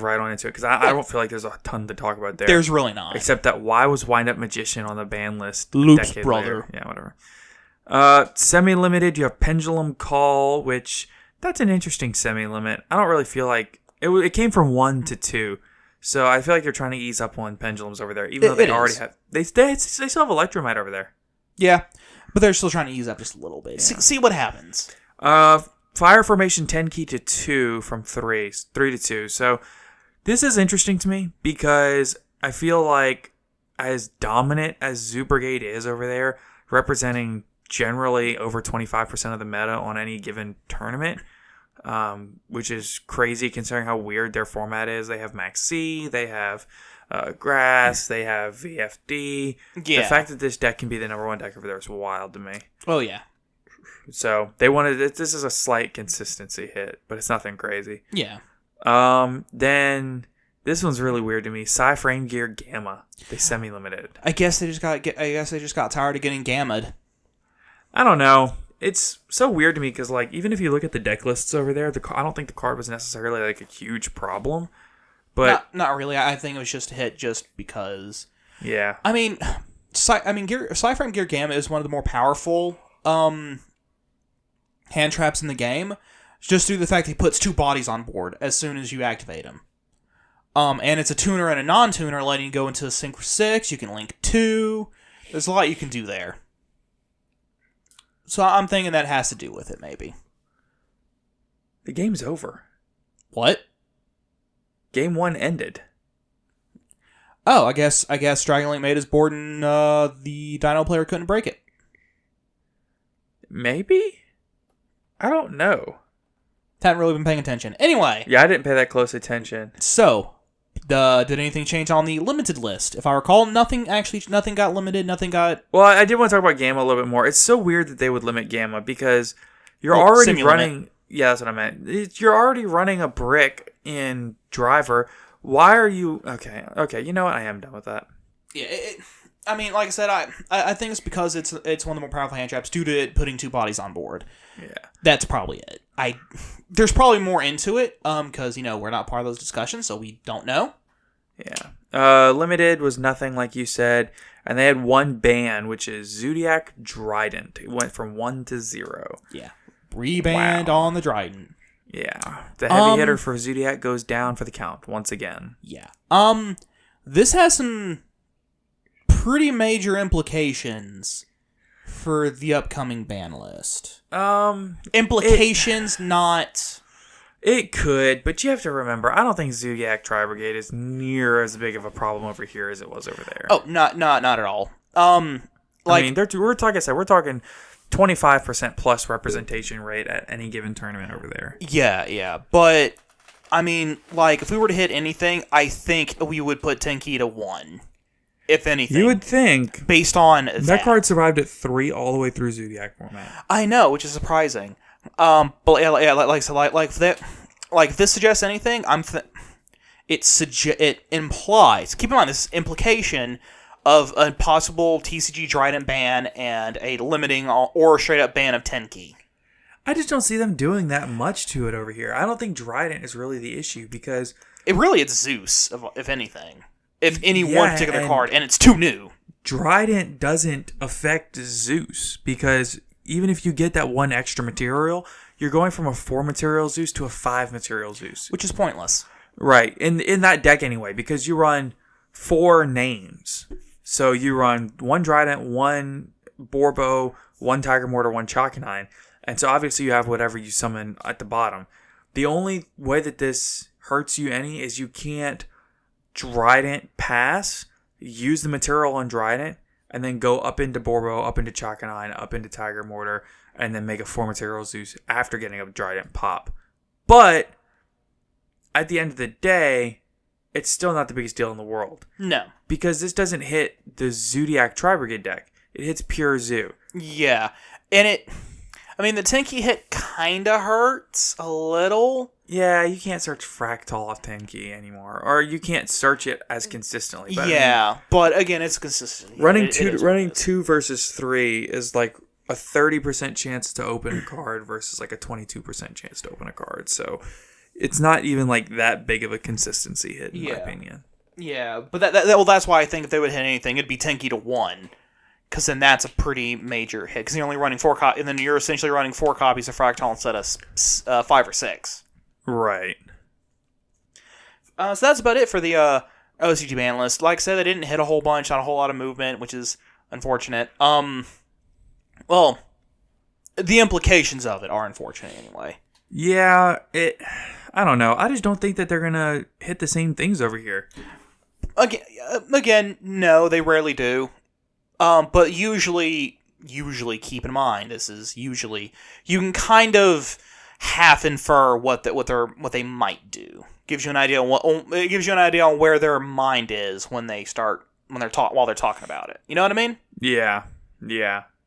right on into it because I don't feel like there's a ton to talk about there. There's really not, except that why was Wind Up Magician on the ban list? Loops, brother. Later? Yeah, whatever. Semi-limited, you have Pendulum Call, which that's an interesting semi-limit. I don't really feel like it came from 1 to 2, so I feel like they're trying to ease up on pendulums over there, even though they already have they still have Electromite over there. Yeah, but they're still trying to ease up just a little bit. Yeah. See what happens. Fire Formation 10 key to 2 from 3 to 2. So this is interesting to me because I feel like as dominant as Zoo Brigade is over there, representing generally over 25% of the meta on any given tournament, which is crazy considering how weird their format is. They have Max C, they have Grass, they have VFD. Yeah. The fact that this deck can be the number 1 deck over there is wild to me. Oh, yeah. So they wanted this is a slight consistency hit, but it's nothing crazy. Yeah. Then this one's really weird to me. Frame Gear Gamma. They semi-limited. I guess they just got tired of getting gammaed. I don't know. It's so weird to me because even if you look at the deck lists over there, I don't think the card was necessarily a huge problem. But not really. I think it was just a hit just because. Yeah. I mean, Frame Gear Gamma is one of the more powerful hand traps in the game, just due to the fact he puts 2 bodies on board as soon as you activate him. And it's a tuner and a non-tuner, letting you go into a sync for 6. You can link 2. There's a lot you can do there. So I'm thinking that has to do with it, maybe. The game's over. What? Game 1 ended. Oh, I guess Dragonlink made his board and the Dino player couldn't break it. Maybe? I don't know. Haven't really been paying attention. Anyway. Yeah, I didn't pay that close attention. So, did anything change on the limited list? If I recall, nothing got limited, nothing got... Well, I did want to talk about Gamma a little bit more. It's so weird that they would limit Gamma because you're already running... Yeah, that's what I meant. You're already running a brick in Driver. Why are you... Okay, you know what? I am done with that. Yeah, I mean, like I said, I think it's because it's one of the more powerful hand traps due to it putting 2 bodies on board. Yeah. That's probably it. There's probably more into it, because, we're not part of those discussions, so we don't know. Yeah. Limited was nothing like you said, and they had 1 ban, which is Zodiac Trident. It went from 1 to 0. Yeah. Rebanned on the Trident. Yeah. The heavy hitter for Zodiac goes down for the count once again. Yeah. This has some pretty major implications for the upcoming ban list. Implications, not... It could, but you have to remember, I don't think Zodiac Tri-Brigade is near as big of a problem over here as it was over there. Oh, not at all. I mean, we're talking 25% plus representation rate at any given tournament over there. Yeah, but I mean, if we were to hit anything, I think we would put Tenki to 1. if anything. You would think. Based on that card survived at 3 all the way through Zodiac format. I know, which is surprising. But yeah, like if this suggests anything, it implies. Keep in mind this implication of a possible TCG Trident ban and a limiting or straight up ban of Tenki. I just don't see them doing that much to it over here. I don't think Trident is really the issue because it's Zeus, if anything. If any one particular card, and it's too new. Trident doesn't affect Zeus because even if you get that one extra material, you're going from a 4 material Zeus to a 5 material Zeus, which is pointless. Right, in that deck anyway, because you run 4 names. So you run 1 Trident, 1 Borbo, 1 Tiger Mortar, 1 Chakanine, and so obviously you have whatever you summon at the bottom. The only way that this hurts you any is you can't Trident pass, use the material on Trident, and then go up into Borbo, up into Chakanine, up into Tiger Mortar, and then make a 4 material Zeus after getting a Trident pop. But at the end of the day, it's still not the biggest deal in the world. No. Because this doesn't hit the Zodiac Tri-Brigade deck. It hits pure Zoo. Yeah. And the Tenki hit kinda hurts a little. Yeah, you can't search Fractal off Tenki anymore. Or you can't search it as consistently. But but again, it's consistent. Running 2 versus 3 is like a 30% chance to open a card versus like a 22% chance to open a card. So it's not even like that big of a consistency hit, in my opinion. Yeah, but that's why I think if they would hit anything, it'd be Tenki to 1. Because then that's a pretty major hit. Because you're only running 4 copies, and then you're essentially running 4 copies of Fractal instead of 5 or 6. Right. So that's about it for the OCG Banlist. Like I said, they didn't hit a whole bunch, not a whole lot of movement, which is unfortunate. Well, the implications of it are unfortunate anyway. Yeah, I don't know. I just don't think that they're going to hit the same things over here. Again, no, they rarely do. But usually keep in mind, this is usually, you can kind of half infer what they might do. Gives you an idea on where their mind is while they're talking about it. You know what I mean? Yeah.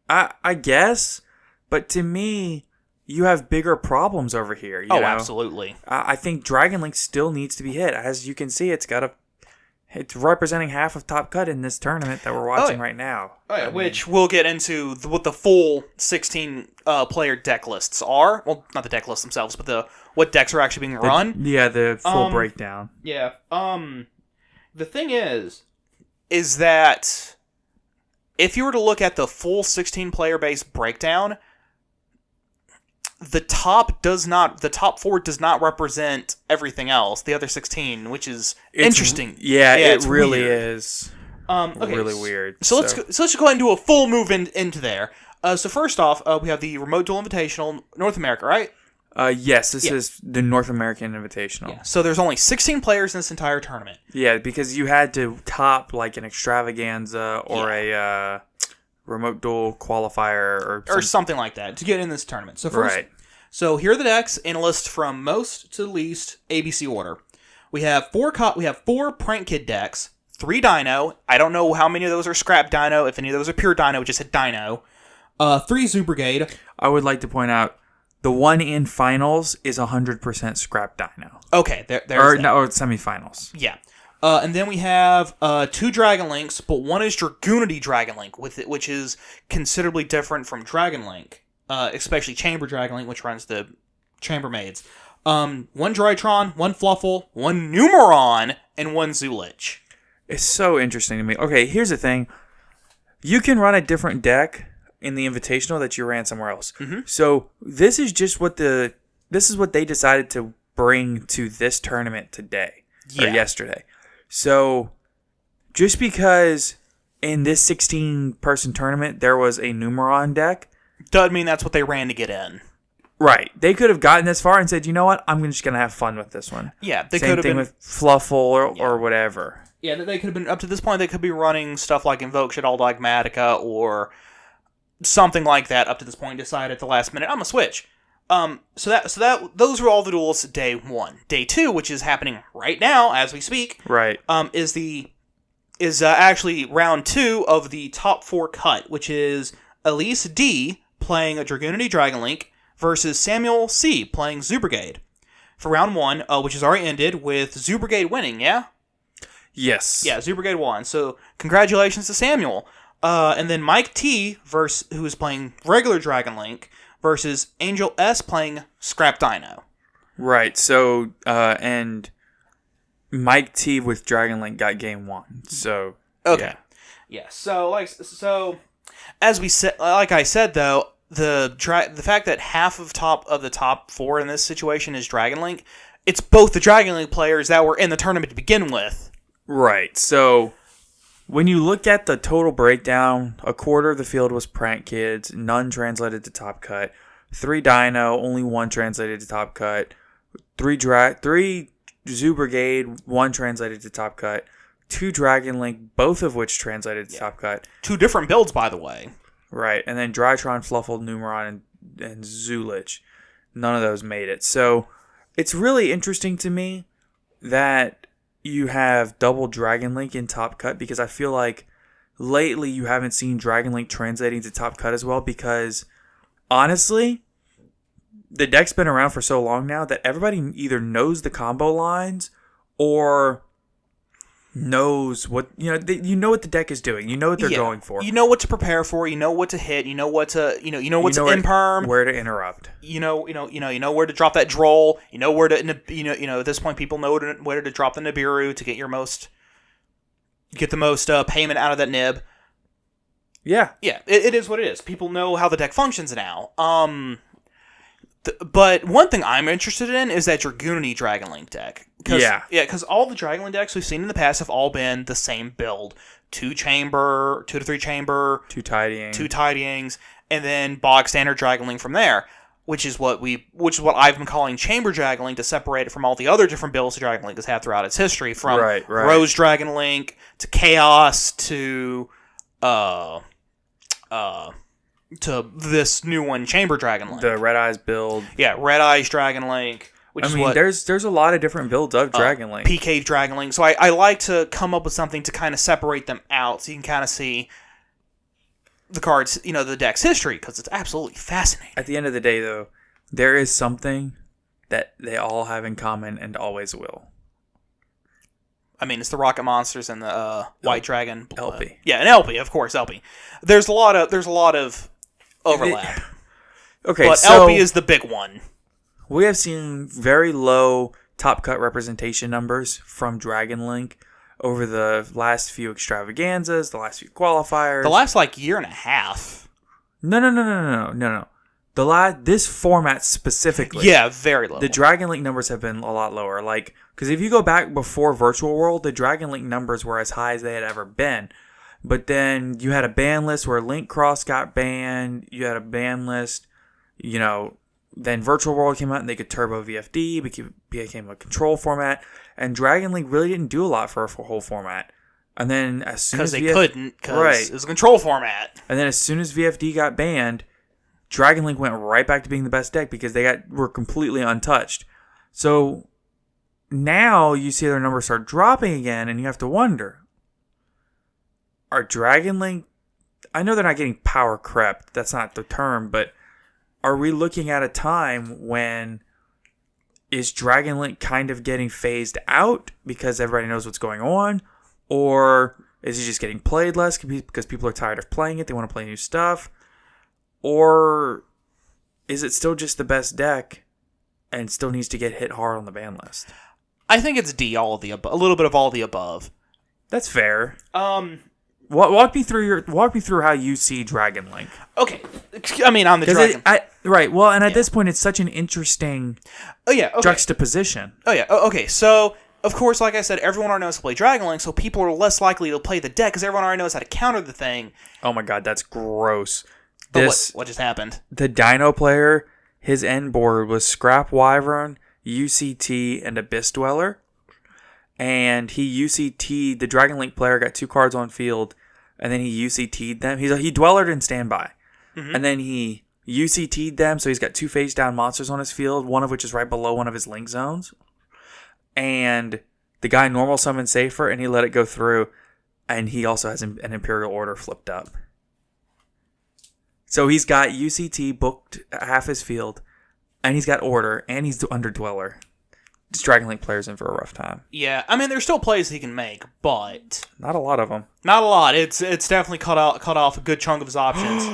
I guess, but to me, you have bigger problems over here. You know? Absolutely. I think Dragon Link still needs to be hit. As you can see, it's representing half of top cut in this tournament that we're watching right now. Which we'll get into what the full 16 player deck lists are. Well, not the deck lists themselves, but what decks are actually being run. The full breakdown. Yeah. The thing is that if you were to look at the full 16 player base breakdown, the top 4 does not represent everything else, the other 16, which is interesting. Yeah, it really is. Okay, really weird. So let's just go ahead and do a full move into there. So first off, we have the Remote Duel Invitational North America, right? Yes, this is the North American Invitational. Yeah. So there's only 16 players in this entire tournament. Yeah, because you had to top like an extravaganza or a remote duel qualifier or something like that to get in this tournament. So first, so here are the decks in a list from most to least ABC order. We have 4 Prank Kid decks, 3 Dino. I don't know how many of those are Scrap Dino. If any of those are pure Dino, just hit Dino. 3 Zoo Brigade. I would like to point out the one in finals is 100% Scrap Dino. Okay, there's or semifinals. Yeah. And then we have 2 Dragon Links, but one is Dragoonity Dragon Link, which is considerably different from Dragon Link, especially Chamber Dragon Link, which runs the Chambermaids. 1 Drytron, 1 Fluffle, 1 Numeron, and 1 Zulich. It's so interesting to me. Okay, here's the thing. You can run a different deck in the Invitational that you ran somewhere else. Mm-hmm. So this is just what they decided to bring to this tournament today or yesterday. So, just because in this 16-person tournament there was a Numeron deck, doesn't mean that's what they ran to get in. Right. They could have gotten this far and said, you know what, I'm just going to have fun with this one. Yeah, they could have been with Fluffle or whatever. Yeah, they could have been, up to this point, they could be running stuff like Invoke Shadow Dogmatica or something like that up to this point, decided at the last minute, I'm going to switch. So those were all the duels day 1. Day 2, which is happening right now as we speak, right, is the actually round 2 of the top 4 cut, which is Elise D playing a Dragoonity Dragon Link versus Samuel C playing Zoo Brigade. For round 1, which has already ended with Zoo Brigade winning, yeah? Yes. Yeah, Zoo Brigade won. So, congratulations to Samuel. And then Mike T, who is playing regular Dragon Link, versus Angel S playing Scrap Dino. Right. So, and Mike T with Dragon Link got game 1. So, okay. Yeah. So, as we said, like I said though, the fact that half of the top 4 in this situation is Dragon Link, it's both the Dragon Link players that were in the tournament to begin with. Right. So, when you look at the total breakdown, a quarter of the field was Prank Kids, none translated to Top Cut. 3 Dino, only 1 translated to Top Cut. 3 Zoo Brigade, 1 translated to Top Cut. 2 Dragon Link, both of which translated to Top Cut. 2 different builds, by the way. Right. And then Drytron, Fluffle, Numeron, and Zulich. None of those made it. So, it's really interesting to me that you have double Dragon Link in Top Cut, because I feel like lately you haven't seen Dragon Link translating to Top Cut as well, because honestly, the deck's been around for so long now that everybody either knows the combo lines or knows what you know what the deck is doing. You know what they're going for. You know what to prepare for. You know what to hit. You know what to what's imperm. Where to interrupt. You know where to drop that droll. You know where to at this point people know where to drop the Nibiru to get the most payment out of that nib. Yeah. Yeah, it is what it is. People know how the deck functions now. But one thing I'm interested in is that Dragoonity Dragon Link deck. Because all the Dragon Link decks we've seen in the past have all been the same build. 2 to 3 chamber, 2 tidyings, and then bog standard Dragon Link from there. Which is what I've been calling Chamber Dragon Link to separate it from all the other different builds the Dragon Link has had throughout its history. From Rose Dragon Link to Chaos to this new one, Chamber Dragon Link. The Red Eyes build. Yeah, Red Eyes Dragon Link. There's a lot of different builds of Dragon Link. PK Dragon Link. So I like to come up with something to kind of separate them out so you can kind of see the cards, the deck's history, because it's absolutely fascinating. At the end of the day, though, there is something that they all have in common and always will. I mean, it's the Rocket Monsters and the White Dragon. LP. Yeah, and LP, of course, LP. There's a lot of overlap. Okay, but so LP is the big one. We have seen very low Top Cut representation numbers from Dragon Link over the last few extravaganzas, the last few qualifiers. The last, year and a half. No. This format specifically. Yeah, very low. The Dragon Link numbers have been a lot lower. Because if you go back before Virtual World, the Dragon Link numbers were as high as they had ever been. But then you had a ban list where Link Cross got banned. You had a ban list, then Virtual World came out and they could turbo VFD, became a control format. And Dragon Link really didn't do a lot for a whole format. And then as soon as they couldn't, because it was a control format. And then as soon as VFD got banned, Dragon Link went right back to being the best deck because they were completely untouched. So now you see their numbers start dropping again, and you have to wonder, are Dragon Link... I know they're not getting power crept, that's not the term, but are we looking at a time when is Dragon Link kind of getting phased out because everybody knows what's going on? Or is he just getting played less because people are tired of playing it, they want to play new stuff? Or is it still just the best deck and still needs to get hit hard on the ban list? I think it's D, all of the above, a little bit of all the above. That's fair. Walk me through how you see Dragon Link. Okay, I mean, on the Dragon. Right. Well, and at this point, it's such an interesting juxtaposition. Oh yeah. Okay. So of course, like I said, everyone already knows how to play Dragon Link, so people are less likely to play the deck because everyone already knows how to counter the thing. Oh my god, that's gross. What just happened? The Dino player, his end board was Scrap Wyvern, UCT, and Abyss Dweller. And he UCT'd, the Dragon Link player got 2 cards on field, and then he UCT'd them. He Dwellered in standby. Mm-hmm. And then he UCT'd them, so he's got 2 face down monsters on his field, one of which is right below one of his link zones. And the guy normal summoned Safer, and he let it go through. and he also has an Imperial Order flipped up. So he's got UCT booked half his field, and he's got Order, and he's under Dweller. Just Dragon Link players in for a rough time. Yeah, I mean, there's still plays he can make, but not a lot of them. Not a lot. It's definitely cut off a good chunk of his options.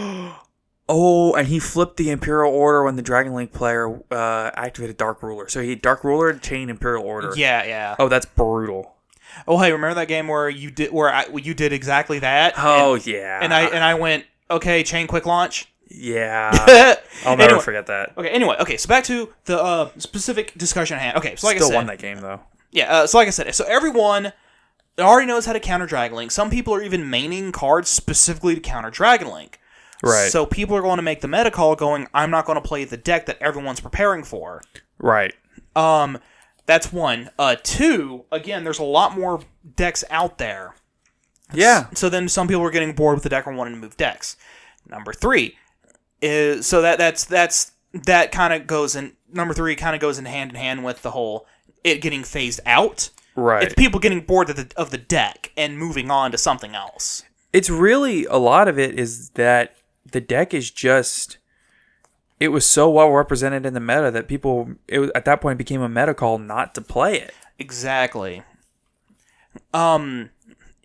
Oh, and he flipped the Imperial Order when the Dragon Link player activated Dark Ruler. So he Dark Ruler chain Imperial Order. Yeah. Oh, that's brutal. Oh, hey, remember that game where you did exactly that? Oh, yeah. And I went, okay, chain quick launch. Yeah. I'll never forget that. Okay, so back to the specific discussion at hand. Okay, so like I said... Still won that game, though. Yeah, so like I said, so everyone already knows how to counter Dragon Link. Some people are even maining cards specifically to counter Dragon Link. Right. So people are going to make the meta call going, I'm not going to play the deck that everyone's preparing for. Right. That's one. Two, again, there's a lot more decks out there. Yeah. So then some people are getting bored with the deck and wanting to move decks. Number three is so that kind of goes in. Number three kind of goes in hand with the whole it getting phased out. Right. It's people getting bored of the deck and moving on to something else. It's really a lot of it is that the deck is just. It was so well represented in the meta that people at that point became a meta call not to play it. Exactly. So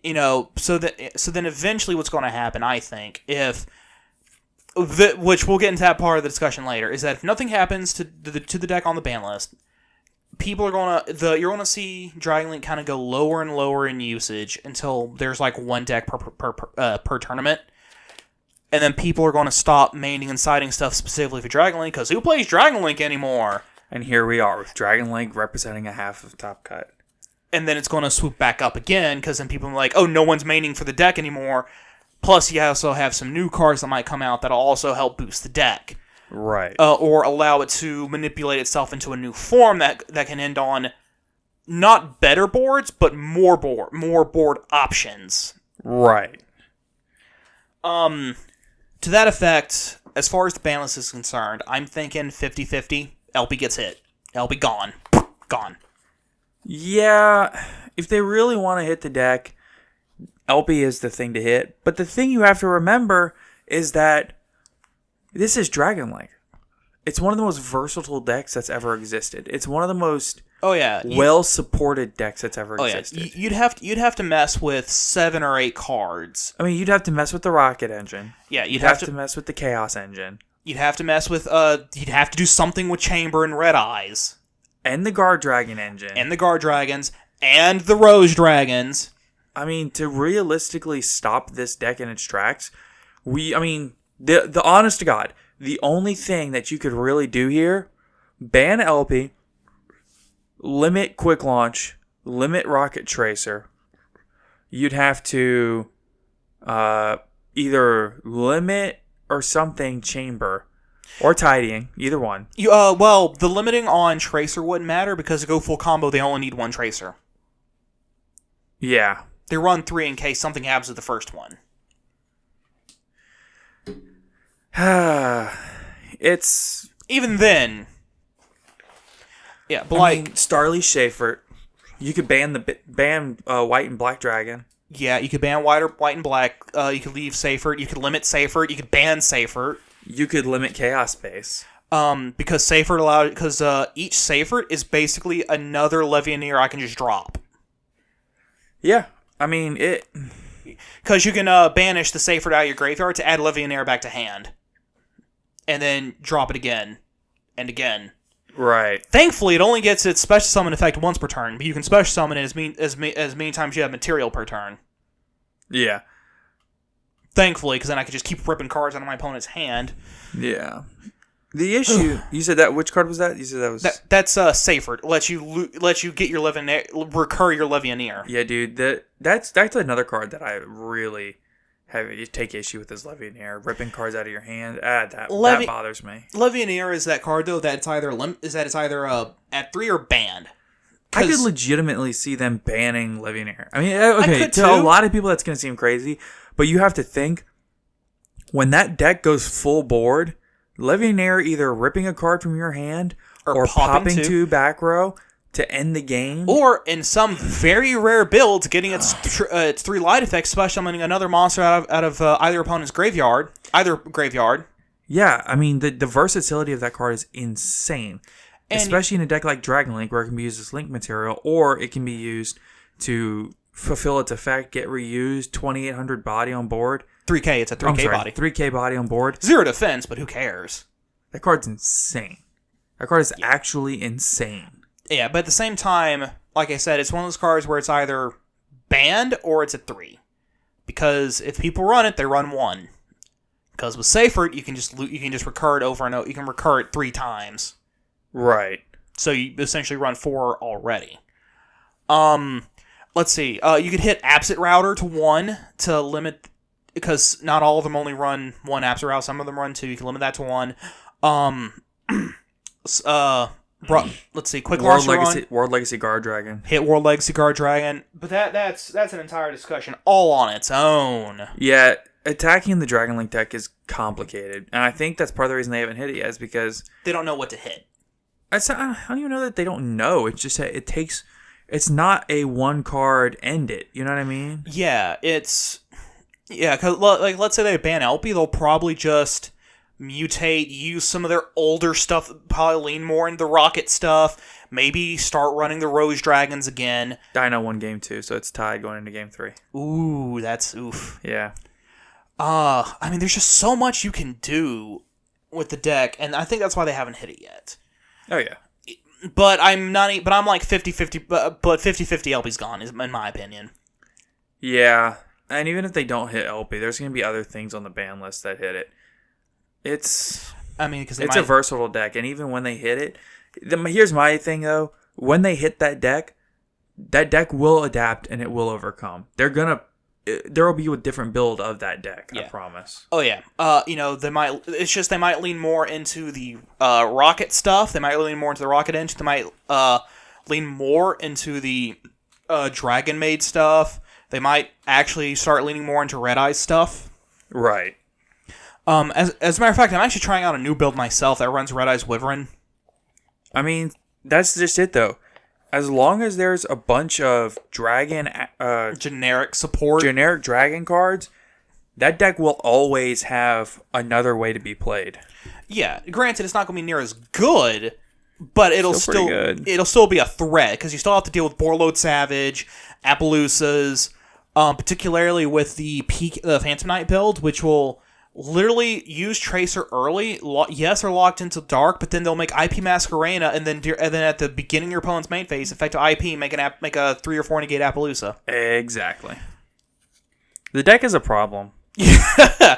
then eventually what's going to happen, I think, which we'll get into that part of the discussion later, is that if nothing happens to the deck on the ban list, people are you're gonna see Dragon Link kind of go lower and lower in usage until there's like one deck per tournament. And then people are going to stop maining and siding stuff specifically for Dragon Link, because who plays Dragon Link anymore? And here we are with Dragon Link representing a half of Top Cut. And then it's going to swoop back up again, because then people are like, oh, no one's maining for the deck anymore. Plus, you also have some new cards that might come out that'll also help boost the deck. Right. Or allow it to manipulate itself into a new form that can end on not better boards, but more board options. Right. To that effect, as far as the ban list is concerned, I'm thinking 50-50. LP gets hit. LP gone. Gone. Yeah, if they really want to hit the deck, LP is the thing to hit. But the thing you have to remember is that this is Dragon Link. It's one of the most versatile decks that's ever existed. It's one of the most well-supported decks that's ever existed. Yeah, you'd have to mess with 7 or 8 cards. I mean, you'd have to mess with the Rocket Engine. Yeah, you'd have to mess with the Chaos Engine. You'd have to mess with you'd have to do something with Chamber and Red Eyes. And the Guard Dragon Engine. And the Guard Dragons. And the Rose Dragons. I mean, to realistically stop this deck in its tracks, the honest to God, the only thing that you could really do here, ban LP, limit Quick Launch, limit Rocket Tracer. You'd have to either limit or something Chamber. Or Tidying, either one. Well, the limiting on Tracer wouldn't matter, because to go full combo, they only need one Tracer. Yeah. They run 3 in case something happens to the first one. It's... Even then... Yeah, but Starly Schaefert. You could ban White and Black Dragon. Yeah, you could ban White and Black. You could leave Safert. You could limit Safert. You could ban Safert. You could limit Chaos Space. Because Safert because each Safert is basically another Levianeer I can just drop. Yeah, I mean it. Because you can banish the Safert out of your graveyard to add Levianeer back to hand, and then drop it again and again. Right. Thankfully, it only gets its special summon effect once per turn, but you can special summon it as many times you have material per turn. Yeah. Thankfully, because then I could just keep ripping cards out of my opponent's hand. Yeah. The issue, you said that, which card was that? You said that was... That's Safert. Let you get your recur your Levianeer. Yeah, dude. That's another card that I really take issue with, is Levianeer. Ripping cards out of your hand. That bothers me. Levianeer is that card, though, that's either at 3 or banned. I could legitimately see them banning Levianeer. I mean, okay, to a lot of people that's going to seem crazy, but you have to think, when that deck goes full board, Levianeer either ripping a card from your hand or popping to back row to end the game. Or, in some very rare builds, getting its 3 light effects, special summoning another monster out of either opponent's graveyard. Either graveyard. Yeah, I mean, the versatility of that card is insane. And especially in a deck like Dragon Link, where it can be used as link material, or it can be used to fulfill its effect, get reused, 2,800 body on board. 3K, it's a 3K body. 3K body on board. 0 defense, but who cares? That card's insane. That card is actually insane. Yeah, but at the same time, like I said, it's one of those cards where it's either banned or it's a 3. Because if people run it, they run 1. Because with Seyfert, you can just recur it over and over. You can recur it 3 times. Right. So you essentially run 4 already. Let's see. You could hit Absent Router to 1 to limit, because not all of them only run 1 Absent Route. Some of them run 2. You can limit that to 1. Let's see. Quick World Legacy Guard Dragon. Hit World Legacy Guard Dragon. But that's an entire discussion all on its own. Yeah, attacking the Dragon Link deck is complicated, and I think that's part of the reason they haven't hit it yet is because they don't know what to hit. I don't even know that they don't know. It's just it takes. It's not a 1 card end it. You know what I mean? Yeah, because like let's say they ban LP, they'll probably just mutate, use some of their older stuff, probably lean more into the rocket stuff, maybe start running the Rose Dragons again. Dino won game 2, so it's tied going into game 3. Ooh, that's oof. Yeah. I mean, there's just so much you can do with the deck, and I think that's why they haven't hit it yet. Oh yeah. But I'm like 50-50, but 50-50 LP's gone, in my opinion. Yeah, and even if they don't hit LP, there's going to be other things on the ban list that hit it. It's a versatile deck, and even when they hit it, here's my thing though: when they hit that deck will adapt and it will overcome. There will be a different build of that deck. Yeah. I promise. Oh yeah. They might lean more into the rocket stuff. They might lean more into the rocket engine. They might lean more into the Dragon Maid stuff. They might actually start leaning more into Red Eye stuff. Right. As a matter of fact, I'm actually trying out a new build myself that runs Red Eye's Wyvern. I mean, that's just it though. As long as there's a bunch of dragon generic dragon cards, that deck will always have another way to be played. Yeah, granted, it's not going to be near as good, but it'll still be a threat because you still have to deal with Borload Savage, Appaloosas, particularly with the Phantom Knight build, which will literally use Tracer early. Yes, they're locked into Dark, but then they'll make IP Masquerena, and then at the beginning of your opponent's main phase, effective IP, make a 3 or 4 negate Appaloosa. Exactly. The deck is a problem. Yeah,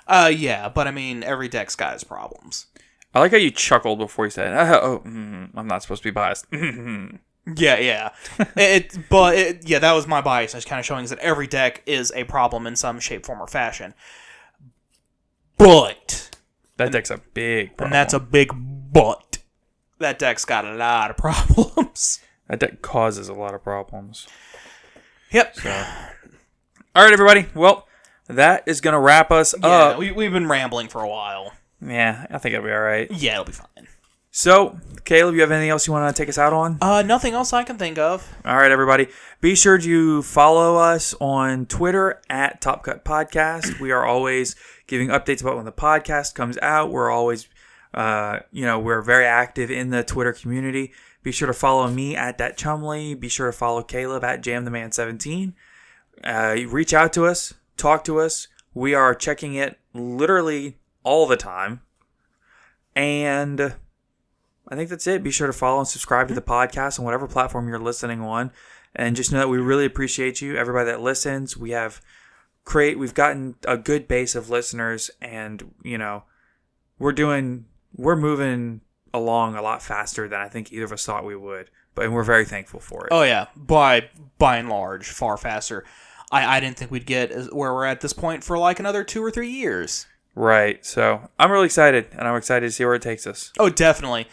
but I mean, every deck's got its problems. I like how you chuckled before you said, I'm not supposed to be biased. Yeah. That was my bias. I was kind of showing that every deck is a problem in some shape, form, or fashion. But that deck's a big problem. And that's a big but. That deck's got a lot of problems. That deck causes a lot of problems. Yep. So. All right, everybody. Well, that is going to wrap us up. We've been rambling for a while. Yeah, I think it'll be all right. Yeah, it'll be fine. So, Caleb, you have anything else you want to take us out on? Nothing else I can think of. All right, everybody. Be sure to follow us on Twitter at Top Cut Podcast. We are always giving updates about when the podcast comes out. We're always, we're very active in the Twitter community. Be sure to follow me at That Chumley. Be sure to follow Caleb at JamTheMan17. Reach out to us. Talk to us. We are checking it literally all the time. And I think that's it. Be sure to follow and subscribe to the podcast on whatever platform you're listening on. And just know that we really appreciate you, everybody that listens. We've gotten a good base of listeners, and we're moving along a lot faster than I think either of us thought we would. But we're very thankful for it. Oh yeah, by and large, far faster. I didn't think we'd get where we're at this point for like another 2 or 3 years. Right. So I'm really excited, and I'm excited to see where it takes us. Oh, definitely.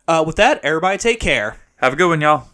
With that, everybody take care. Have a good one, y'all.